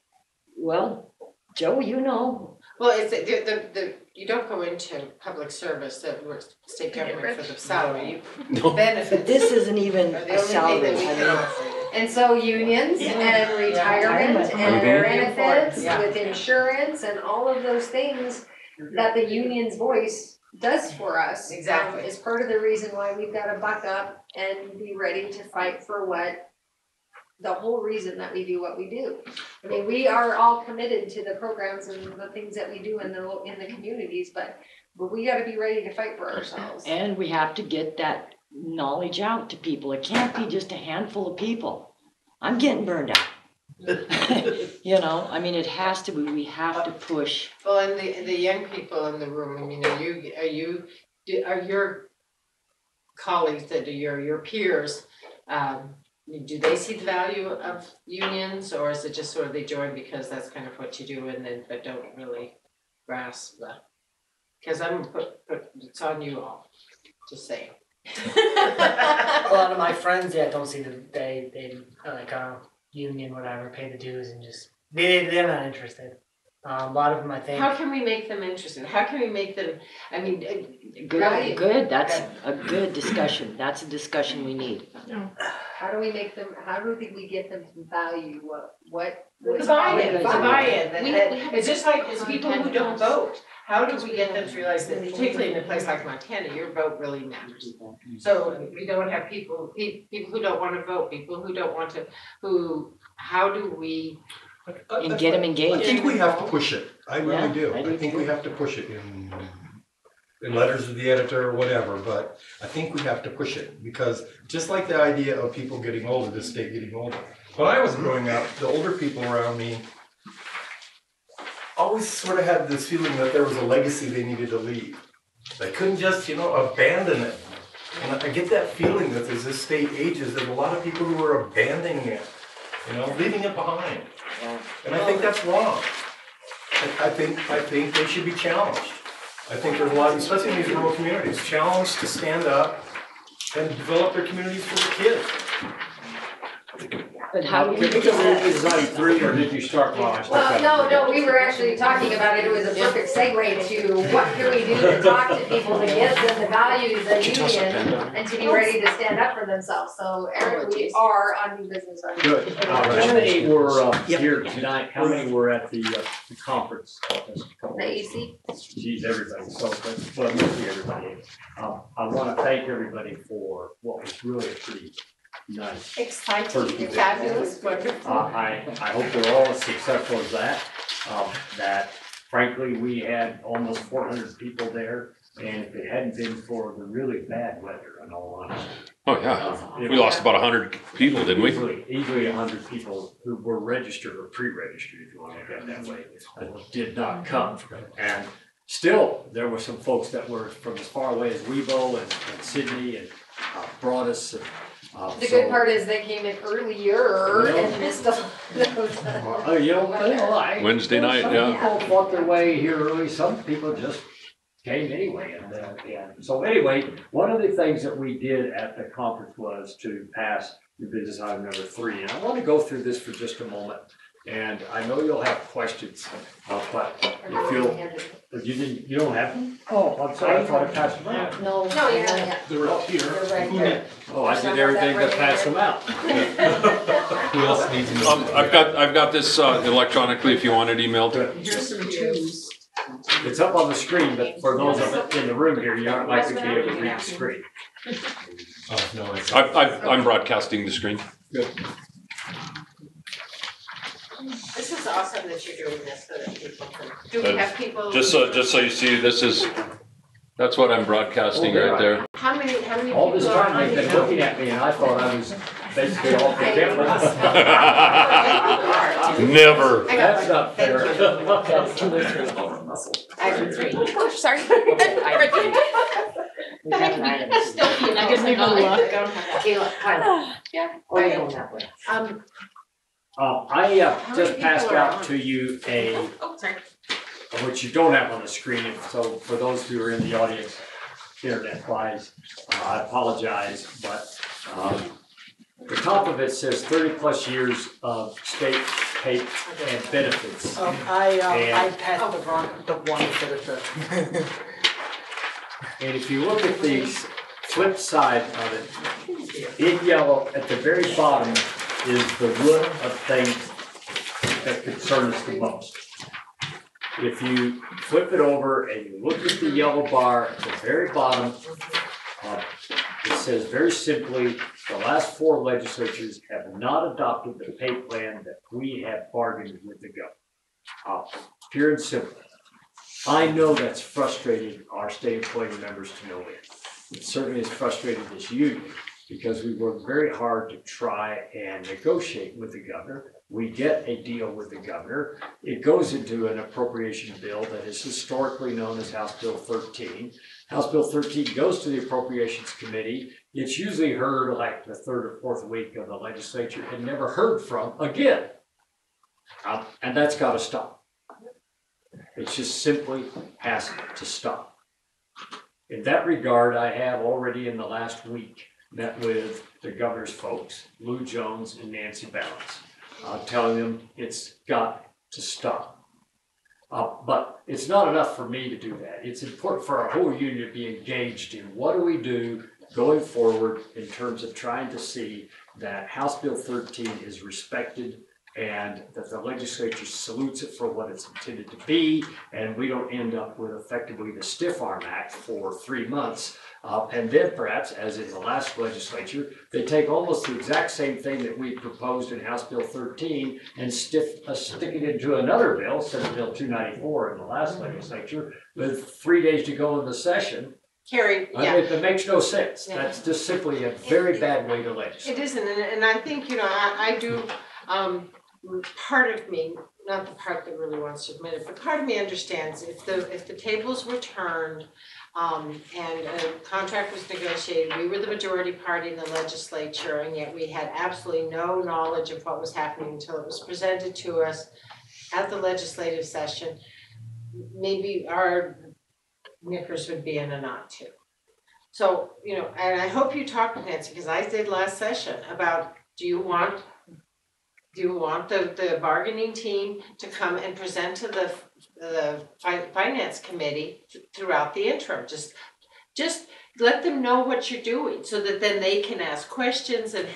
well, Joe, you know, Well, it's the you don't go into public service that works state government for the salary. You No. benefits. but this isn't even are the a only thing that salary. we I can mean, offer you. And so unions and retirement and benefits Yeah. with insurance and all of those things that the union's voice does for us. Exactly. Is part of the reason why we've gotta buck up and be ready to fight for what, the whole reason that we do what we do. I mean, we are all committed to the programs and the things that we do in the communities, but we gotta be ready to fight for ourselves. and we have to get that knowledge out to people. It can't be just a handful of people. I'm getting burned out. You know, I mean, it has to be, we have to push. Well, and the young people in the room, I mean, are your colleagues that are your peers, do they see the value of unions, or is it just sort of they join because that's kind of what you do and then, but don't really grasp the, because it's on you all, just saying. A lot of my friends, don't see they like union, whatever, pay the dues and just they're not interested. A lot of them, I think. How can we make them interested? How can we make them, I mean, Good, that's a good discussion, that's a discussion we need. How do we make them, how do we get them to value what? the buy-in, We it's just like, it's have people who don't vote. How do we get them to realize that, particularly in a place like Montana, your vote really matters? So we don't have people who don't wanna vote, people who don't want to, how do we? And get them I engaged. think we have to push it. I Yeah, really do. I do I think too. we have to push it in letters to the editor or whatever, but I think we have to push it because just like the idea of people getting older, the state getting older. When I was growing up, the older people around me always sort of had this feeling that there was a legacy they needed to leave. They couldn't just, abandon it. And I get that feeling that as this state ages, there's a lot of people who are abandoning it, leaving it behind. And I think that's wrong. I think they should be challenged. I think there's a lot, especially in these rural communities, challenged to stand up and develop their communities for the kids. But how do we Can we do go that? into design 3 or did you start while I stepped Well, out? no, we were actually talking about it, it was a perfect segue to what can we do to talk to people to get them the values of union and to be ready to stand up for themselves, so Eric, we are on new business. Good. How many were here tonight? How many were at the conference? The AC? Geez, everybody, so, well, mostly everybody. I want to thank everybody for what was really a pretty nice. Exciting, fabulous, wonderful. I hope we're all as successful as that. That frankly, we had almost 400 people there, and if it hadn't been for the really bad weather, in all honesty. Oh, yeah. We lost about 100 people, didn't we? Easily 100 people who were registered or pre-registered, if you want to look at it that way, did not come. And still, there were some folks that were from as far away as Weebo and Sydney and brought us. The good part is they came in earlier and missed all those. Wednesday night, Some people fought their way here early, some people just came anyway. And so anyway, one of the things that we did at the conference was to pass the business item number 3. And I want to go through this for just a moment. And I know you'll have questions, but if you don't have them? Oh, I'm sorry, I thought I passed them out. No, yeah. They're up here. They're right there. Oh, I did everything but pass them out. Who else needs them? I've got this electronically if you want it emailed. Here's some twos. It's up on the screen, but for those of us in the room here, you aren't likely to be able to read the screen. Oh, no, I'm broadcasting the screen. Good. This is awesome that you're doing this so that people can, do we have people? Just so you see, that's what I'm broadcasting right there. How many people All this are time on they've been here? looking at me and I thought I was basically off the camera. Never. That's not fair. Item 3. Oh, sorry. We got an item. I didn't even look. Kayla, Kyla. Yeah. Oh, you're going that way. I How just many passed people are out on? to you Oh, sorry. which you don't have on the screen, so for those who are in the audience, internet-wise, I apologize, but the top of it says 30-plus years of state pay and benefits. I passed the one for the And if you look at the flip side of it, in yellow, at the very bottom is the root of things that concern us the most. If you flip it over and you look at the yellow bar at the very bottom, it says very simply, the last 4 legislatures have not adopted the pay plan that we have bargained with the government. Pure and simple. I know that's frustrated our state employee members to no end. It certainly has frustrated this union because we work very hard to try and negotiate with the governor. We get a deal with the governor. It goes into an appropriation bill that is historically known as House Bill 13. House Bill 13 goes to the Appropriations Committee. It's usually heard like the 3rd or 4th week of the legislature and never heard from again. And that's got to stop. It just simply has to stop. In that regard, I have already in the last week met with the governor's folks, Lou Jones and Nancy Balance, telling them it's got to stop. But it's not enough for me to do that. It's important for our whole union to be engaged in what do we do going forward in terms of trying to see that House Bill 13 is respected and that the legislature salutes it for what it's intended to be, and we don't end up with effectively the Stiff Arm Act for 3 months. And then perhaps, as in the last legislature, they take almost the exact same thing that we proposed in House Bill 13 and stick it into another bill, Senate Bill 294 in the last legislature, with 3 days to go in the session. Carrie, I yeah. mean, it makes no sense. Yeah. That's just simply a very bad way to legislate. It isn't, and I think, I do, part of me, not the part that really wants to admit it, but part of me understands if the tables were turned, and a contract was negotiated, we were the majority party in the legislature, and yet we had absolutely no knowledge of what was happening until it was presented to us at the legislative session, maybe our knickers would be in a knot too. So, and I hope you talked with Nancy, because I did last session, about do you want the bargaining team to come and present to the finance committee throughout the interim? Just let them know what you're doing so that then they can ask questions and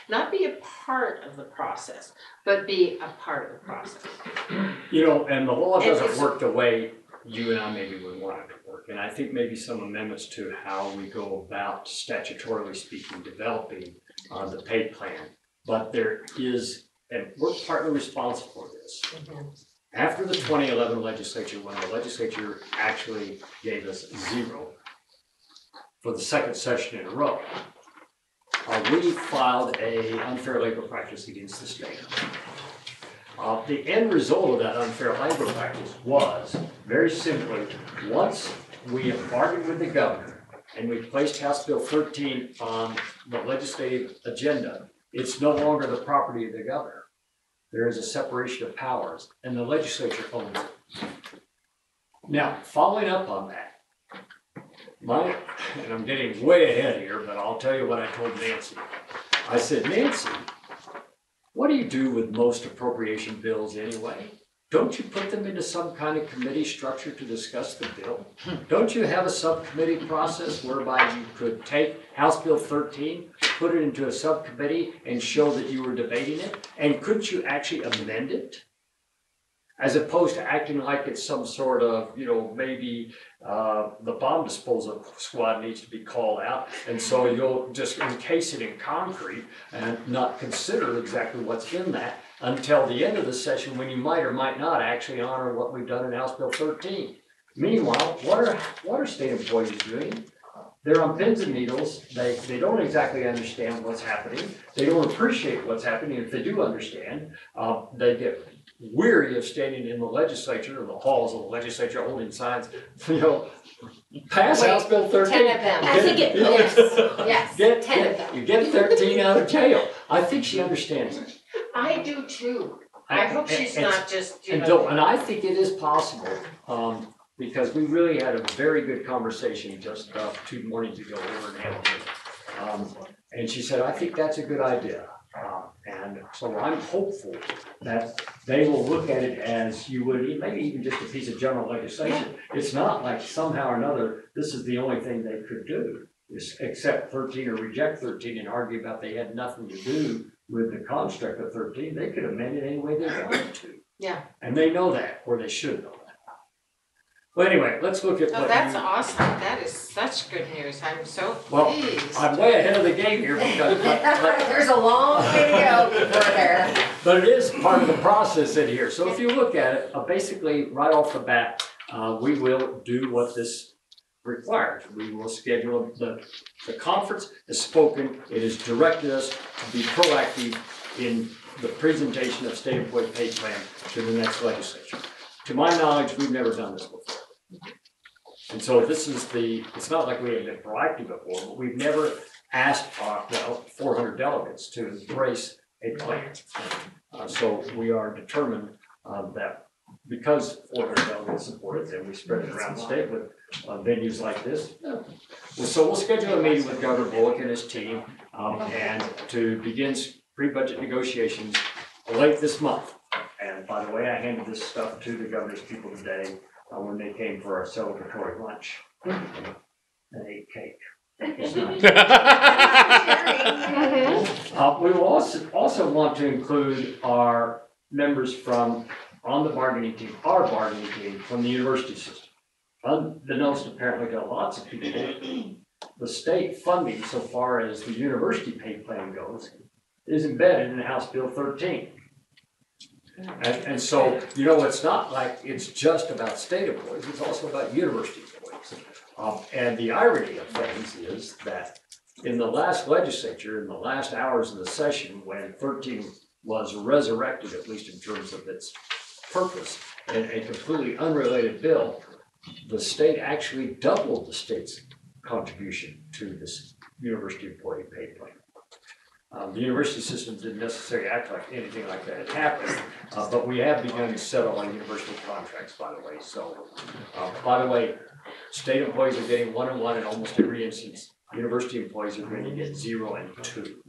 not be a part of the process, but be a part of the process. And the law doesn't work the way you and I maybe would want it to work. And I think maybe some amendments to how we go about, statutorily speaking, developing the pay plan. But there is, and we're partly responsible for this. Mm-hmm. After the 2011 legislature, when the legislature actually gave us 0 for the second session in a row, we filed an unfair labor practice against the state. The end result of that unfair labor practice was, very simply, once we have bargained with the governor and we placed House Bill 13 on the legislative agenda, it's no longer the property of the governor. There is a separation of powers, and the legislature owns it. Now, following up on that, and I'm getting way ahead here, but I'll tell you what I told Nancy. I said, Nancy, what do you do with most appropriation bills anyway? Don't you put them into some kind of committee structure to discuss the bill? Don't you have a subcommittee process whereby you could take House Bill 13, put it into a subcommittee and show that you were debating it? And couldn't you actually amend it? As opposed to acting like it's some sort of, maybe the bomb disposal squad needs to be called out, and so you'll just encase it in concrete and not consider exactly what's in that until the end of the session, when you might or might not actually honor what we've done in House Bill 13. Meanwhile, what are state employees doing? They're on pins and needles. They don't exactly understand what's happening. They don't appreciate what's happening. If they do understand, they get weary of standing in the legislature or the halls of the legislature holding signs, pass House Bill 13. 10 of them. I think yes, 10 of them. You get 13 out of jail. I think she understands it. I do too. I hope she's not just, And I think it is possible, because we really had a very good conversation just 2 mornings ago over in Hamilton. And she said, I think that's a good idea. And so I'm hopeful that they will look at it as you would, maybe even just a piece of general legislation. It's not like somehow or another, this is the only thing they could do, is accept 13 or reject 13 and argue about they had nothing to do with the construct of 13. They could amend it any way they wanted to. Yeah. And they know that, or they should know that. Well, anyway, let's look at Oh, that's awesome. That is such good news. I'm so pleased. I'm way ahead of the game here because There's a long way to go before there. but it is part of the process in here. So if you look at it, basically right off the bat, we will do what this requires. We will schedule the conference is spoken. It has directed us to be proactive in the presentation of state employee pay plan to the next legislature. To my knowledge, we've never done this before. And so this is it's not like we have been proactive before, but we've never asked 400 delegates to embrace a plan. So we are determined that because 400 delegates support it, and we spread it around the state with venues like this. So we'll schedule a meeting with Governor Bullock and his team and to begin pre-budget negotiations late this month. And by the way, I handed this stuff to the governor's people today when they came for our celebratory lunch. And ate cake. It's nice. We will also want to include our members from on the bargaining team, our bargaining team from the university system. Unbeknownst apparently to lots of people, the state funding so far as the university pay plan goes is embedded in House Bill 13. And so, you know, it's not like it's just about state employees, it's also about university employees. And the irony of things is that in the last legislature, in the last hours of the session, when 13 was resurrected, at least in terms of its purpose, and a completely unrelated bill, the state actually doubled the state's contribution to this university employee pay plan. The university system didn't necessarily act like anything like that had happened, but we have begun to settle on university contracts, by the way. So, by the way, state employees are getting 1 and 1 in almost every instance. University employees are going to get 0 and 2.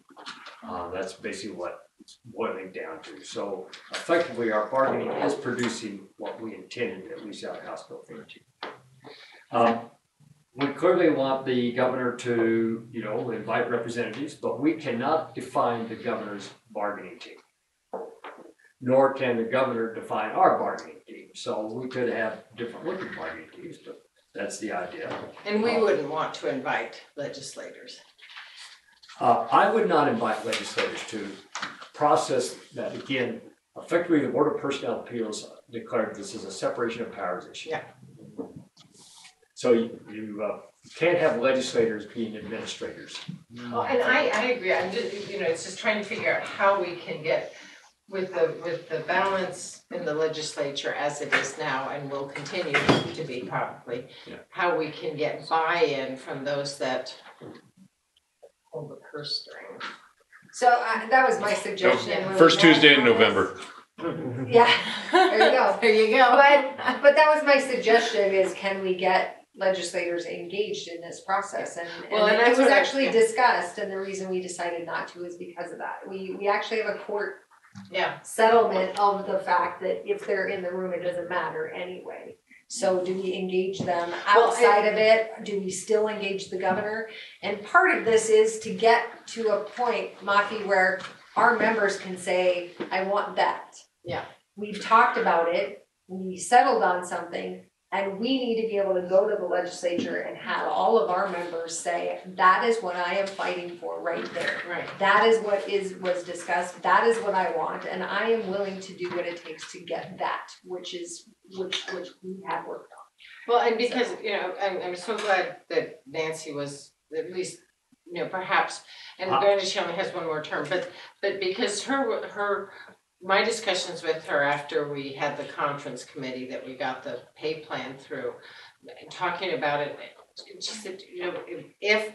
That's basically what it's boiling down to. So, effectively, our bargaining is producing what we intended, at least out of House Bill 13. We clearly want the governor to, you know, invite representatives, but we cannot define the governor's bargaining team. Nor can the governor define our bargaining team. So we could have different looking bargaining teams, but that's the idea. And we wouldn't want to invite legislators. I would not invite legislators to process that. Again, effectively, the Board of Personnel Appeals declared this as a separation of powers issue. Yeah. So you can't have legislators being administrators. Well, and I agree. I'm just, you know, it's just trying to figure out how we can get with the balance in the legislature as it is now and will continue to be probably, how we can get buy-in from those that hold the purse string. So that was my suggestion. First Tuesday in November. Yeah, there you go. There you go. But that was my suggestion is can we get legislators engaged in this process and it was actually discussed, and the reason we decided not to is because of that. We actually have a court settlement of the fact that if they're in the room, it doesn't matter anyway. So do we engage them outside of it? Do we still engage the governor? And part of this is to get to a point, Mafi, where our members can say, I want that. Yeah. We've talked about it, we settled on something, and we need to be able to go to the legislature and have all of our members say, that is what I am fighting for right there. Right. That is what was discussed, that is what I want, and I am willing to do what it takes to get that, which we have worked on. Well, and because, you know, I'm so glad that Nancy was at least, you know, perhaps, and granted she only has 1 more term, but because my discussions with her after we had the conference committee that we got the pay plan through, talking about it, she said, you know, if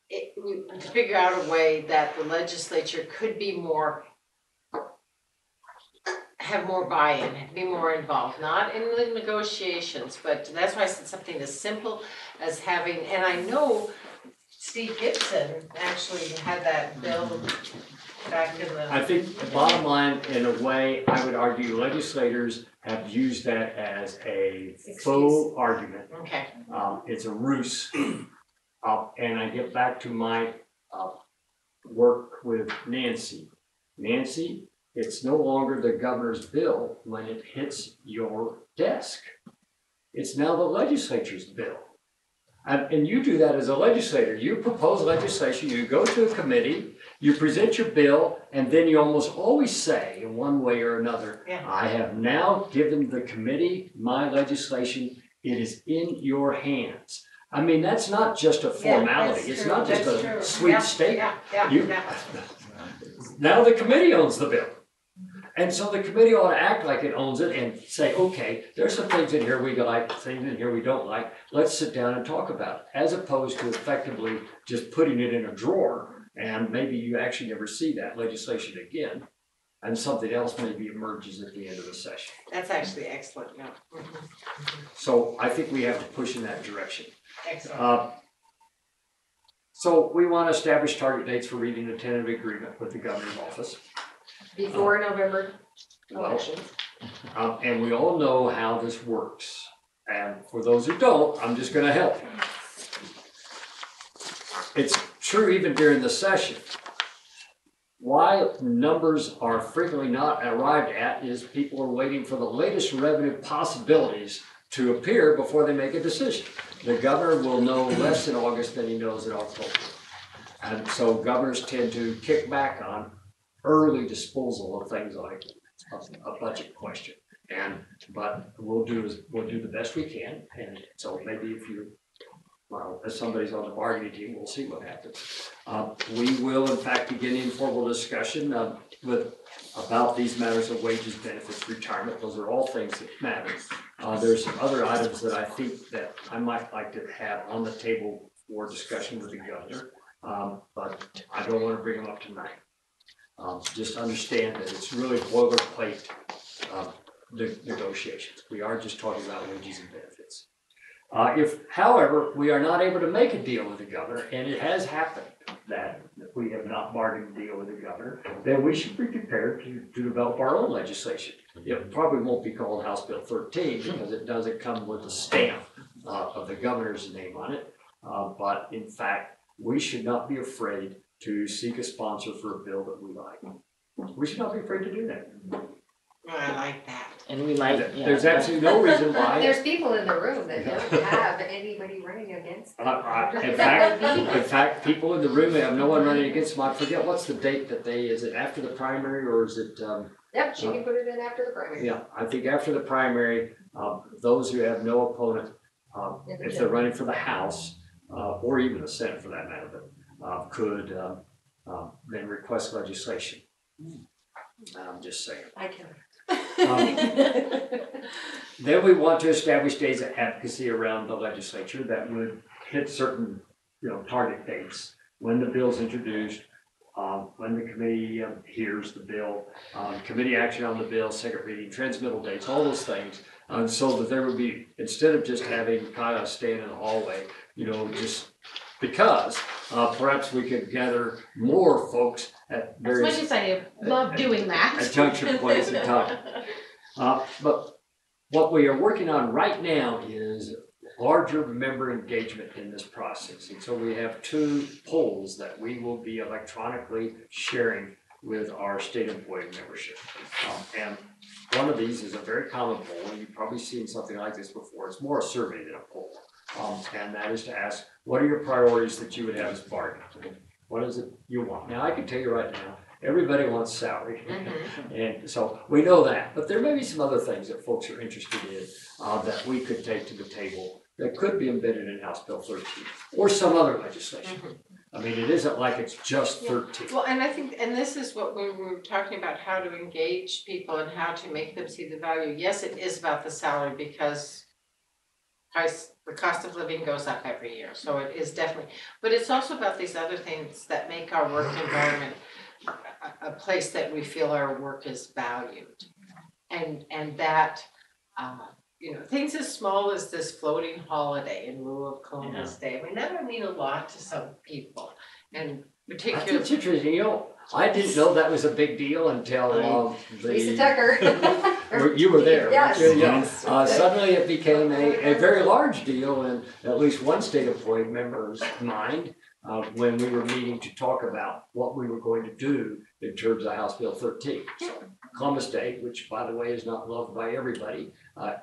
we figure out a way that the legislature could be more, have more buy-in, be more involved, not in the negotiations, but that's why I said something as simple as having, and I know Steve Gibson actually had that bill back in the... I think the bottom line, in a way, I would argue legislators have used that as a faux argument. Okay. It's a ruse. And I get back to my work with Nancy. Nancy, it's no longer the governor's bill when it hits your desk. It's now the legislature's bill. And you do that as a legislator. You propose legislation, you go to a committee, you present your bill, and then you almost always say, in one way or another, I have now given the committee my legislation. It is in your hands. I mean, that's not just a formality. It's not just a sweet statement. Now the committee owns the bill. And so the committee ought to act like it owns it and say, okay, there's some things in here we like, things in here we don't like. Let's sit down and talk about it, as opposed to effectively just putting it in a drawer. And maybe you actually never see that legislation again, and something else maybe emerges at the end of the session. That's actually excellent, yeah. So I think we have to push in that direction. Excellent. So we want to establish target dates for reading the tentative agreement with the governor's office. Before November Well, and we all know how this works. And for those who don't, I'm just gonna help you. It's true even during the session. Why numbers are frequently not arrived at is people are waiting for the latest revenue possibilities to appear before they make a decision. The governor will know less in August than he knows in October. And so governors tend to kick back on early disposal of things like a budget question. But we'll do the best we can. And so maybe if if somebody's on the bargaining team, we'll see what happens. We will in fact begin informal discussion about these matters of wages, benefits, retirement. Those are all things that matter. There's some other items that I think that I might like to have on the table for discussion with the governor, but I don't want to bring them up tonight. Just understand that it's really boilerplate negotiations. We are just talking about wages and benefits. If, however, we are not able to make a deal with the governor, and it has happened that we have not bargained a deal with the governor, then we should be prepared to develop our own legislation. It probably won't be called House Bill 13 because it doesn't come with a stamp of the governor's name on it. But in fact, we should not be afraid to seek a sponsor for a bill that we like. We should not be afraid to do that. I like that. And we might, yeah. There's absolutely no reason why. There's people in the room that don't have anybody running against them. In fact, people in the room have no one running against them. I forget what's the date that is it after the primary or is it? Yep, she can put it in after the primary. Yeah, I think after the primary, those who have no opponent, if they're running for the House, or even the Senate for that matter, but could then request legislation. I'm just saying. I can. Then we want to establish days of advocacy around the legislature that would hit certain, target dates when the bill's introduced, when the committee hears the bill, committee action on the bill, second reading, transmittal dates, all those things, so that there would be, instead of just having Kyle stand in the hallway, just because perhaps we could gather more folks at various. As much as I love doing that. At junction points in time. But what we are working on right now is larger member engagement in this process. And so we have 2 polls that we will be electronically sharing with our state employee membership. And one of these is a very common poll, and you've probably seen something like this before. It's more a survey than a poll. And that is to ask, what are your priorities that you would have as bargaining? What is it you want? Now, I can tell you right now, everybody wants salary. And so we know that, but there may be some other things that folks are interested in that we could take to the table that could be embedded in House Bill 13 or some other legislation. I mean, it isn't like it's just 13. Well, and I think, and this is what we were talking about, how to engage people and how to make them see the value. Yes, it is about the salary because the cost of living goes up every year, so it is definitely, but it's also about these other things that make our work environment a place that we feel our work is valued. And that, things as small as this floating holiday in lieu of Columbus Day, I mean, that would mean a lot to some people. And particularly. That's interesting, I didn't know that was a big deal until Lisa Tucker. You were there. Yes. Suddenly it became a very large deal in at least one state employee member's mind when we were meeting to talk about what we were going to do in terms of House Bill 13. So Columbus Day, which by the way is not loved by everybody,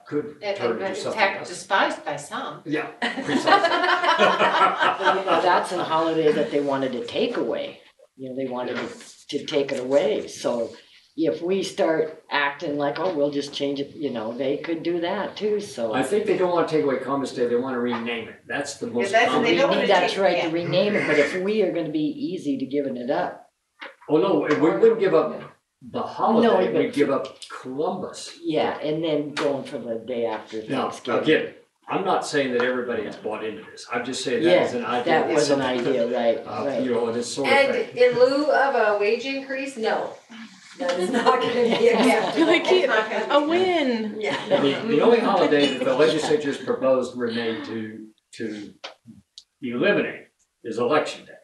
could turn into something else. Despised by some. Yeah, precisely. That's a holiday that they wanted to take away. They wanted to take it away. So if we start acting like, we'll just change it, they could do that too. So I think they don't want to take away Columbus Day, they want to rename it. That's the most common. That's right, to rename it, but if we are gonna be easy to giving it up. Oh, no, we wouldn't give up the holiday, we'd give up Columbus. Yeah, and then going for the day after Thanksgiving. Now, again, I'm not saying that everybody has bought into this. I'm just saying that is an idea. That was an idea, right. And it's sort of thing. In lieu of a wage increase, no. That is not going to be a win. Yeah. The only holiday that the legislature has proposed were made to eliminate is Election Day.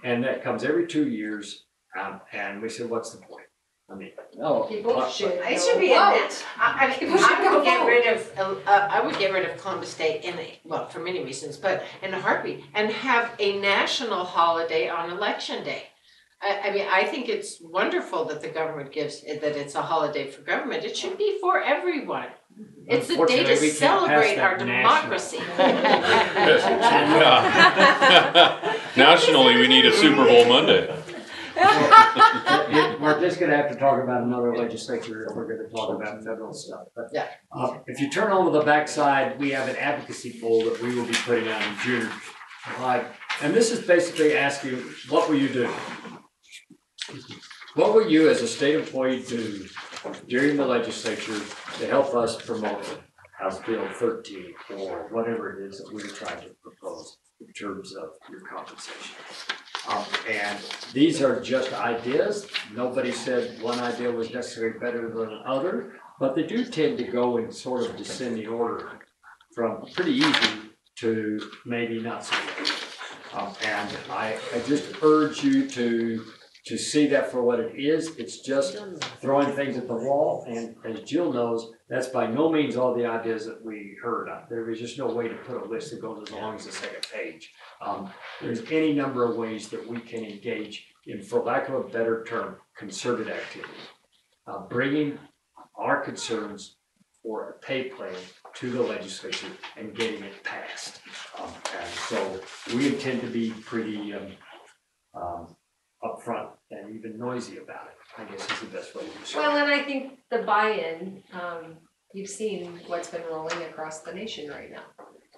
And that comes every 2 years. And we said, what's the point? I mean, People should It should be vote. I People should would go get vote. rid of, I would get rid of Columbus Day well, for many reasons, but in a heartbeat, and have a national holiday on election day. I mean, I think it's wonderful that the government gives, that it's a holiday for government. It should be for everyone. It's the day to Unfortunately, we can't pass celebrate that our democracy. Yeah. Nationally, we need a Super Bowl Monday. We're just gonna have to talk about another legislature if we're gonna talk about federal stuff. But, Yeah. if you turn over the backside, we have an advocacy poll that we will be putting out in June. And this is basically asking, what will you do? What will you as a state employee do during the legislature to help us promote House Bill 13 or whatever it is that we're trying to propose in terms of your compensation? And these are just ideas. Nobody said one idea was necessarily better than another, but they do tend to go in sort of descending order from pretty easy to maybe not so good. And I just urge you to see that for what it is. It's just throwing things at the wall, and as Jill knows, that's by no means all the ideas that we heard of. There is just no way to put a list that goes as long as the second page. There's any number of ways that we can engage in, for lack of a better term, concerted activity. Bringing our concerns for a pay plan to the legislature and getting it passed. And so we intend to be pretty upfront and even noisy about it, I guess is the best way to describe it. Well, and I think the buy-in, you've seen what's been rolling across the nation right now.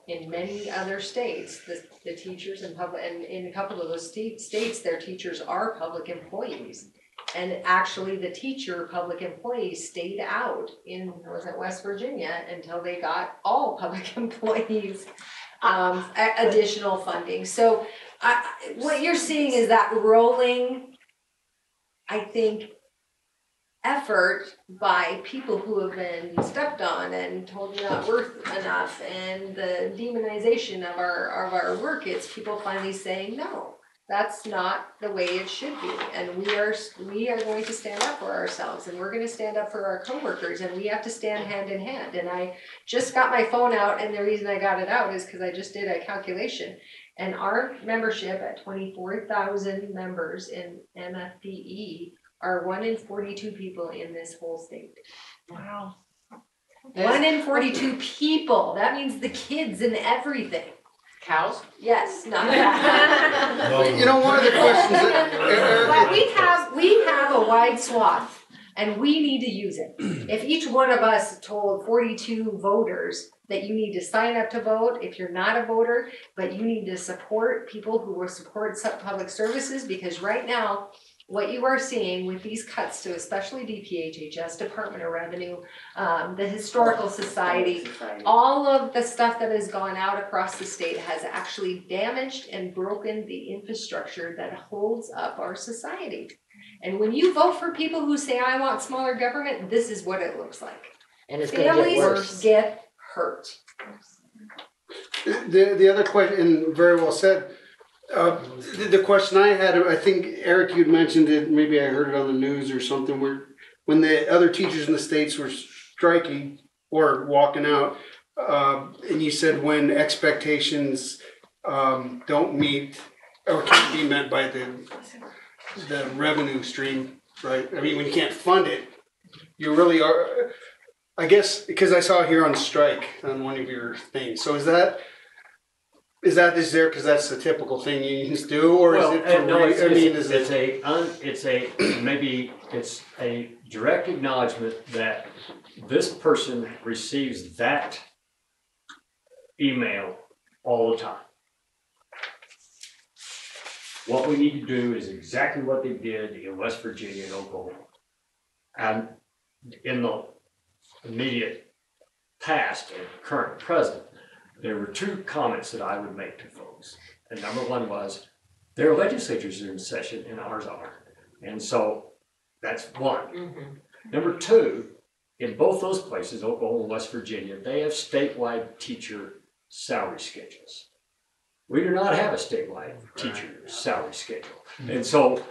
In many other states, the teachers and in a couple of those states, their teachers are public employees. And actually, the teacher public employees stayed out in, was it West Virginia, until they got all public employees additional funding. So what you're seeing is that rolling, I think, effort by people who have been stepped on and told you're not worth enough, and the demonization of our work. It's people finally saying, no, that's not the way it should be, and we are going to stand up for ourselves, and we're going to stand up for our coworkers, and we have to stand hand in hand. And I just got my phone out, and the reason I got it out is because I just did a calculation, and our membership at 24,000 members in MFPE are 1 in 42 people in this whole state. Wow. 1 in 42 people. That means the kids and everything. Cows? Yes, not that. You know, one of the questions But we have a wide swath, and we need to use it. If each one of us told 42 voters that you need to sign up to vote if you're not a voter, but you need to support people who will support public services, because right now, what you are seeing with these cuts to especially DPHHS, Department of Revenue, the Historical Society, all of the stuff that has gone out across the state has actually damaged and broken the infrastructure that holds up our society. And when you vote for people who say, I want smaller government, this is what it looks like. And it's gonna get worse. Families get hurt. The other question, and very well said, the question I had, I think Eric, you'd mentioned it, maybe I heard it on the news or something, where when the other teachers in the states were striking or walking out, and you said when expectations don't meet or can't be met by the revenue stream, right? I mean, when you can't fund it, you really are, I guess, because I saw here on strike on one of your things. So is that there because that's the typical thing unions do, or is it for no, maybe it's a direct acknowledgement that this person receives that email all the time. What we need to do is exactly what they did in West Virginia and Oklahoma. And in the immediate past and current present, there were two comments that I would make to folks. And number one was, their legislatures are in session and ours aren't. And so that's one. Mm-hmm. Number two, in both those places, Oklahoma and West Virginia, they have statewide teacher salary schedules. We do not have a statewide teacher salary schedule. And so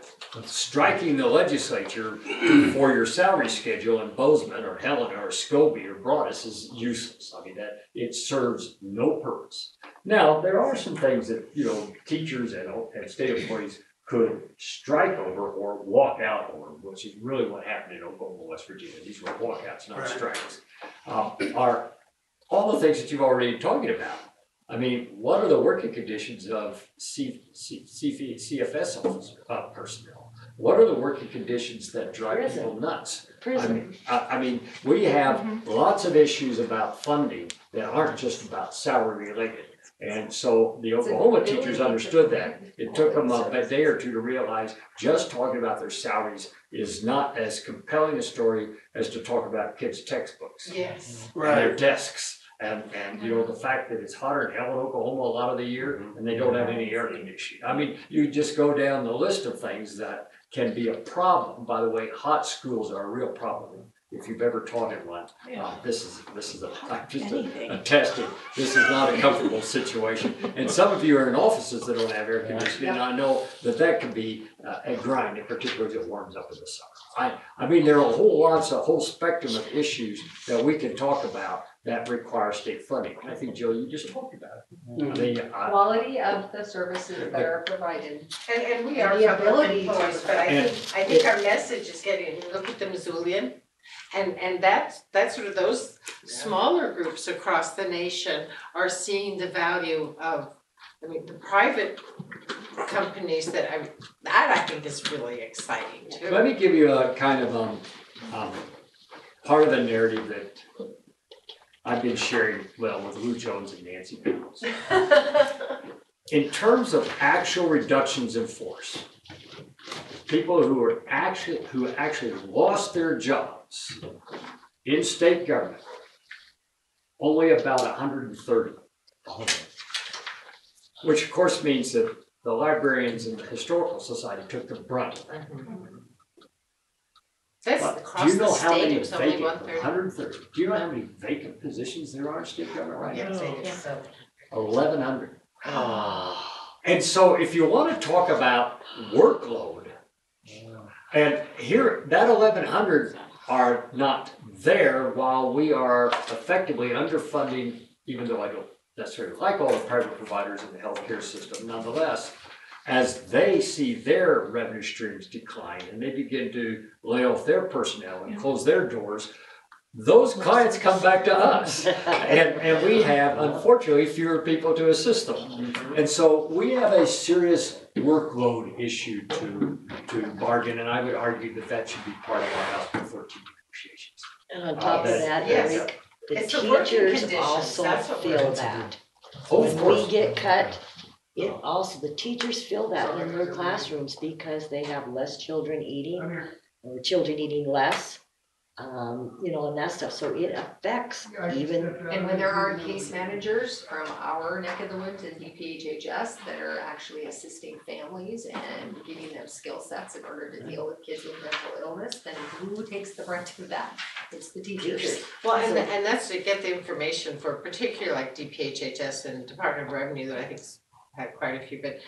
striking the legislature for your salary schedule in Bozeman or Helena or Scobie or Broadus is useless. I mean, that it serves no purpose. Now, there are some things that, you know, teachers and state employees could strike over or walk out over, which is really what happened in Oklahoma, West Virginia. These were walkouts, not strikes. Are all the things that you've already talking about. I mean, what are the working conditions of CFS personnel? What are the working conditions that drive people nuts? I mean, we have lots of issues about funding that aren't just about salary related. And so the Oklahoma teachers understood that. It took them a day or two to realize just talking about their salaries is not as compelling a story as to talk about kids' textbooks. Yes. And their desks. And you know, the fact that it's hotter in hell in Oklahoma a lot of the year and they don't have any air conditioning. I mean, you just go down the list of things that can be a problem. By the way, hot schools are a real problem. If you've ever taught in one, this is a testing. This is not a comfortable situation. And some of you are in offices that don't have air conditioning, and I know that can be a grind, particularly if it warms up in the summer. I mean, there are a whole spectrum of issues that we can talk about that require state funding. I think, Jill, you just talked about it. I mean, Quality of the services that are provided. And we are the public ability to employees, but I think our message is getting, look at the Missoulian. And that's sort of those smaller groups across the nation are seeing the value of, I mean, the private companies that I think is really exciting too. Let me give you a kind of part of the narrative that I've been sharing with Lou Jones and Nancy Nichols. In terms of actual reductions in force, people who actually lost their jobs in state government, only about 130. Which of course means that the librarians and the historical society took the brunt of that. That's across the state, it was only 130. 130. Do you know how many vacant positions there are in state government right now? Yes. 1,100. And so if you want to talk about workload, and here, that 1,100 are not there while we are effectively underfunding, even though I don't necessarily like all the private providers in the healthcare system, nonetheless, as they see their revenue streams decline and they begin to lay off their personnel and close their doors, those clients come back to us. And we have, unfortunately, fewer people to assist them. And so we have a serious workload issue to bargain, and I would argue that should be part of our House Bill 13 negotiations. And on top of that, yes. Eric, the It's the working teachers conditions. also That's what we're feel into. that. Oh, of When course. we get cut, it also, the teachers feel that in their classrooms because they have less children eating, or children eating less, you know, and that stuff. So it affects even. And when there aren't case managers from our neck of the woods in DPHHS that are actually assisting families and giving them skill sets in order to deal with kids with mental illness, then who takes the brunt of that? It's the teachers. Well, and that's to get the information for particular like DPHHS and Department of Revenue that I think's had quite a few, but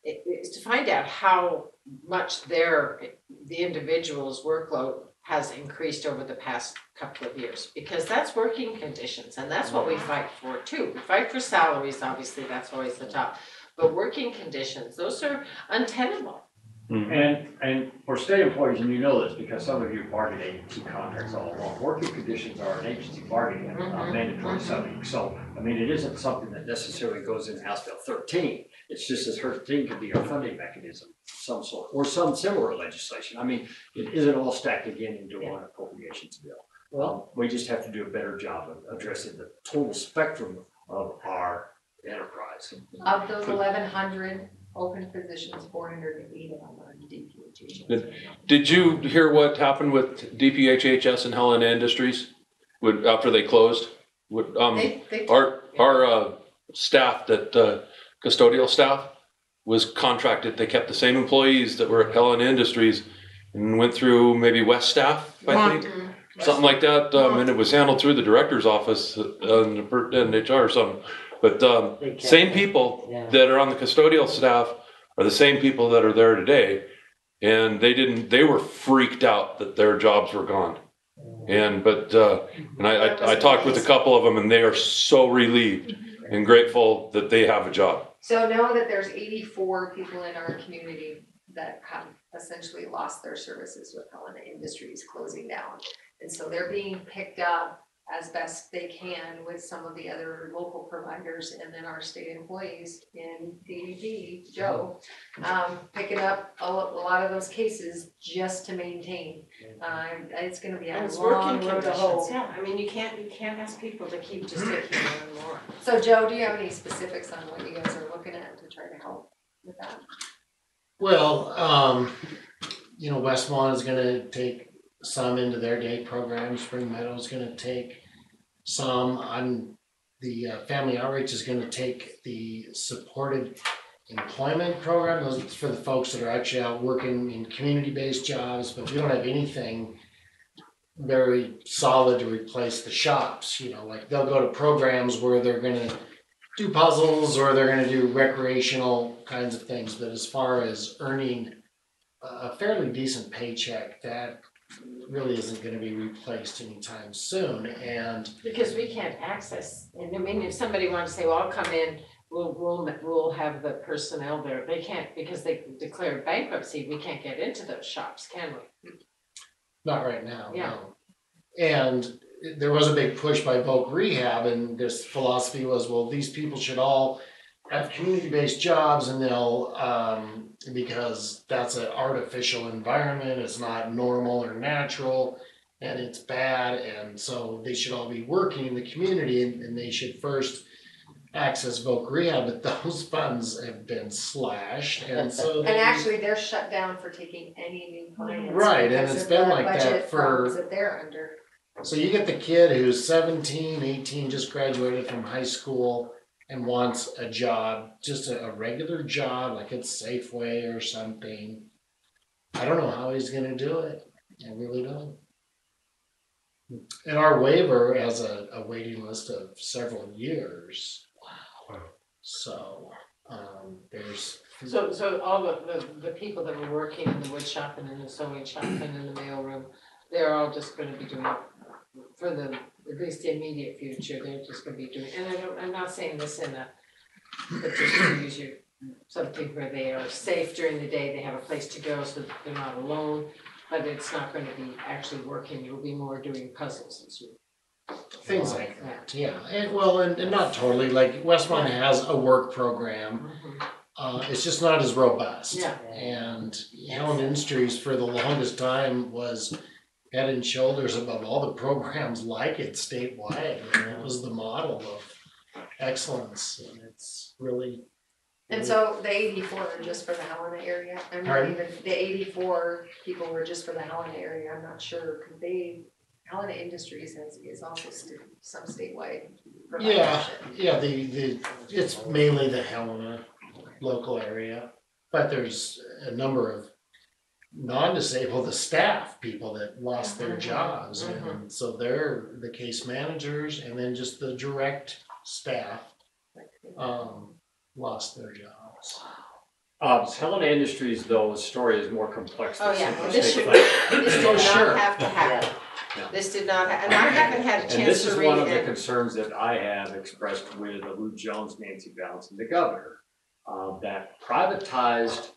it's to find out how much the individual's workload has increased over the past couple of years, because that's working conditions, and that's what we fight for too. We fight for salaries, obviously, that's always the top, but working conditions, those are untenable. And for state employees, and you know this because some of you bargain agency contracts all along, working conditions are an agency bargaining mandatory subject. So, I mean, it isn't something that necessarily goes in House Bill 13. It's just as 13 could be a funding mechanism of some sort, or some similar legislation. I mean, it isn't all stacked again into one appropriations bill. Well, we just have to do a better job of addressing the total spectrum of our enterprise. Of those 1,100 open positions, 408 of them are in DPHHS. Did you hear what happened with DPHHS and Helena Industries after they closed? Our staff, custodial staff, was contracted. They kept the same employees that were at Helena Industries and went through maybe West staff, I think. Something like that, and it was handled through the director's office and HR. So But same people that are on the custodial staff are the same people that are there today. And they were freaked out that their jobs were gone. And I talked with a couple of them, and they are so relieved and grateful that they have a job. So know that there's 84 people in our community that have essentially lost their services with Helena Industries closing down. And so they're being picked up as best they can with some of the other local providers, and then our state employees in DDP, Joe, picking up a lot of those cases just to maintain. It's gonna be a And it's long working road to conditions, hoe. yeah, I mean, you can't ask people to keep just taking more and more. So Joe, do you have any specifics on what you guys are looking at to try to help with that? Well, you know, Westmont is gonna take some into their day program. Spring Meadow's gonna take some. The Family Outreach is gonna take the supported employment program. Those are for the folks that are actually out working in community-based jobs, but we don't have anything very solid to replace the shops. You know, like they'll go to programs where they're gonna do puzzles or they're gonna do recreational kinds of things, but as far as earning a fairly decent paycheck, that really isn't gonna be replaced anytime soon. And Because we can't access, and I mean, if somebody wants to say, well, I'll come in, we'll have the personnel there, they can't, because they declared bankruptcy, we can't get into those shops, can we? not right now, Yeah. no. And there was a big push by Voc Rehab, and this philosophy was, well, these people should all have community-based jobs, and they'll, because that's an artificial environment, it's not normal or natural, and it's bad, and so they should all be working in the community, and they should first access Voc Rehab, but those funds have been slashed, and so. And actually, they're shut down for taking any new clients. Right, and because it's of been the like that budget for- problems that they're under. So you get the kid who's 17, 18, just graduated from high school and wants a job, just a regular job, like at Safeway or something. I don't know how he's gonna do it. I really don't. And our waiver has a waiting list of several years. Wow. So, there's. So all the people that were working in the wood shop and in the sewing shop and in the mail room, they're all just gonna be doing it for the, at least the immediate future, they're just gonna be doing, and I'm not saying this in a, but just to use your, something where they are safe during the day, they have a place to go so that they're not alone, but it's not gonna be actually working, you'll be more doing puzzles and so. Things like that, yeah, and not totally, like Westmont has a work program. It's just not as robust. Yeah. And Helena Industries for the longest time was head and shoulders above all the programs like it statewide. And it was the model of excellence, and it's really. And so the 84 are just for the Helena area. I'm not Pardon? even, the 84 people were just for the Helena area. I'm not sure, because Helena Industries is also some statewide providership. Yeah, it's mainly the Helena local area, but there's a number of non-disabled staff people that lost their jobs, and so they're the case managers, and then just the direct staff lost their jobs. Helena Industries, though, the story is more complex Oh, than yeah, simply this state should, funding. this Oh, did sure. not have to happen. Yeah. This did not, and I haven't had a And chance this to is read one of the it. concerns that I have expressed with Lou Jones, Nancy Valance, and the governor, that privatized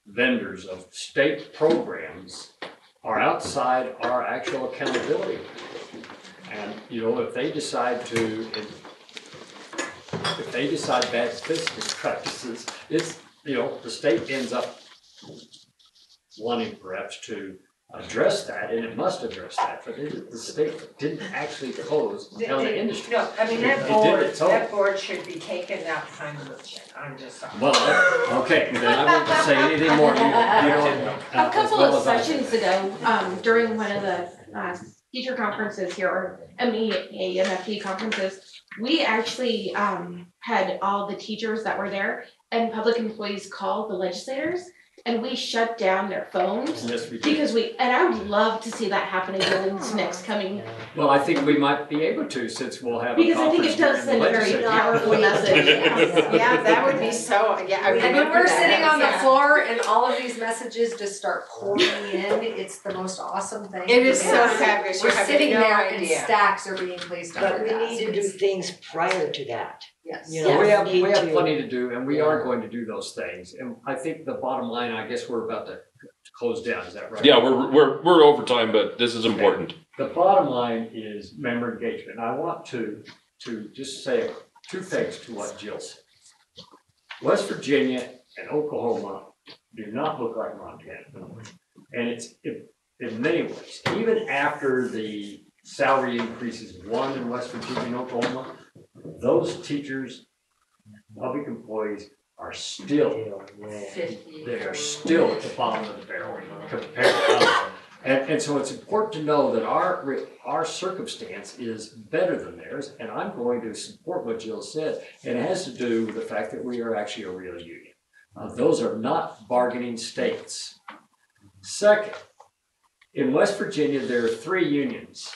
vendors of state programs are outside our actual accountability. And, you know, if they decide bad business practices, it's, you know, the state ends up wanting perhaps to address that, and it must address that, but the state didn't actually close Helena Industries. No, I mean, It did its own. that board should be taken out behind the woodshed, I'm just sorry. Well, okay, then I won't say anything more. You know, A as couple well of as I do. sessions ago, during one of the teacher conferences here, or MEA, MFT conferences, we actually had all the teachers that were there and public employees call the legislators and we shut down their phones. Yes, we do. Because and I would love to see that happen again in this next coming, Well, I think we might be able to, since we'll have a because I think conference it does during send the a very legislature. powerful message. Yeah, that would be so, yeah, I And when remember we're that. sitting on the Yeah. floor and all of these messages just start pouring in, it's the most awesome thing. It is so because fabulous, you We're have sitting no there and idea. stacks are being placed on But our we desks. need to do things prior to that. Yes. You So know, we have need to- plenty to do, and we are going to do those things. And I think the bottom line, I guess we're about to close down, is that right? Yeah, we're over time, but this is important. The bottom line is member engagement. I want to just say two things to what Jill said. West Virginia and Oklahoma do not look like Montana. And it's in many ways, even after the salary increases won in West Virginia and Oklahoma, those teachers, public employees are still, they are still at the bottom of the barrel compared to others. And so it's important to know that our circumstance is better than theirs, and I'm going to support what Jill said. And it has to do with the fact that we are actually a real union. Those are not bargaining states. Second, in West Virginia, there are 3 unions.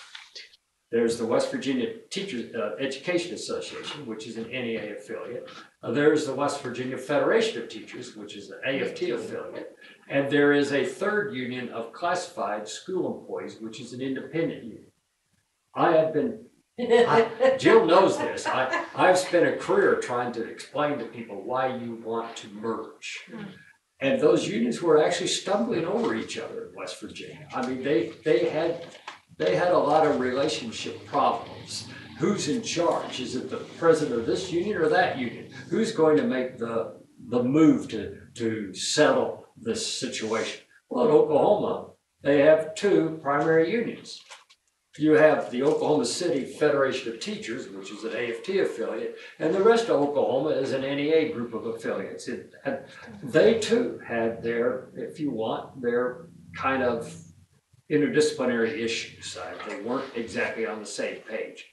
There's the West Virginia Teachers Education Association, which is an NEA affiliate. There's the West Virginia Federation of Teachers, which is an AFT affiliate. And there is a third union of classified school employees, which is an independent union. I have been, Jill knows this, I've spent a career trying to explain to people why you want to merge. And those unions were actually stumbling over each other in West Virginia. I mean, they had a lot of relationship problems. Who's in charge? Is it the president of this union or that union? Who's going to make the move to settle this situation? Well, in Oklahoma, they have 2 primary unions. You have the Oklahoma City Federation of Teachers, which is an AFT affiliate, and the rest of Oklahoma is an NEA group of affiliates. And they too had their, if you want, their kind of interdisciplinary issues. They weren't exactly on the same page.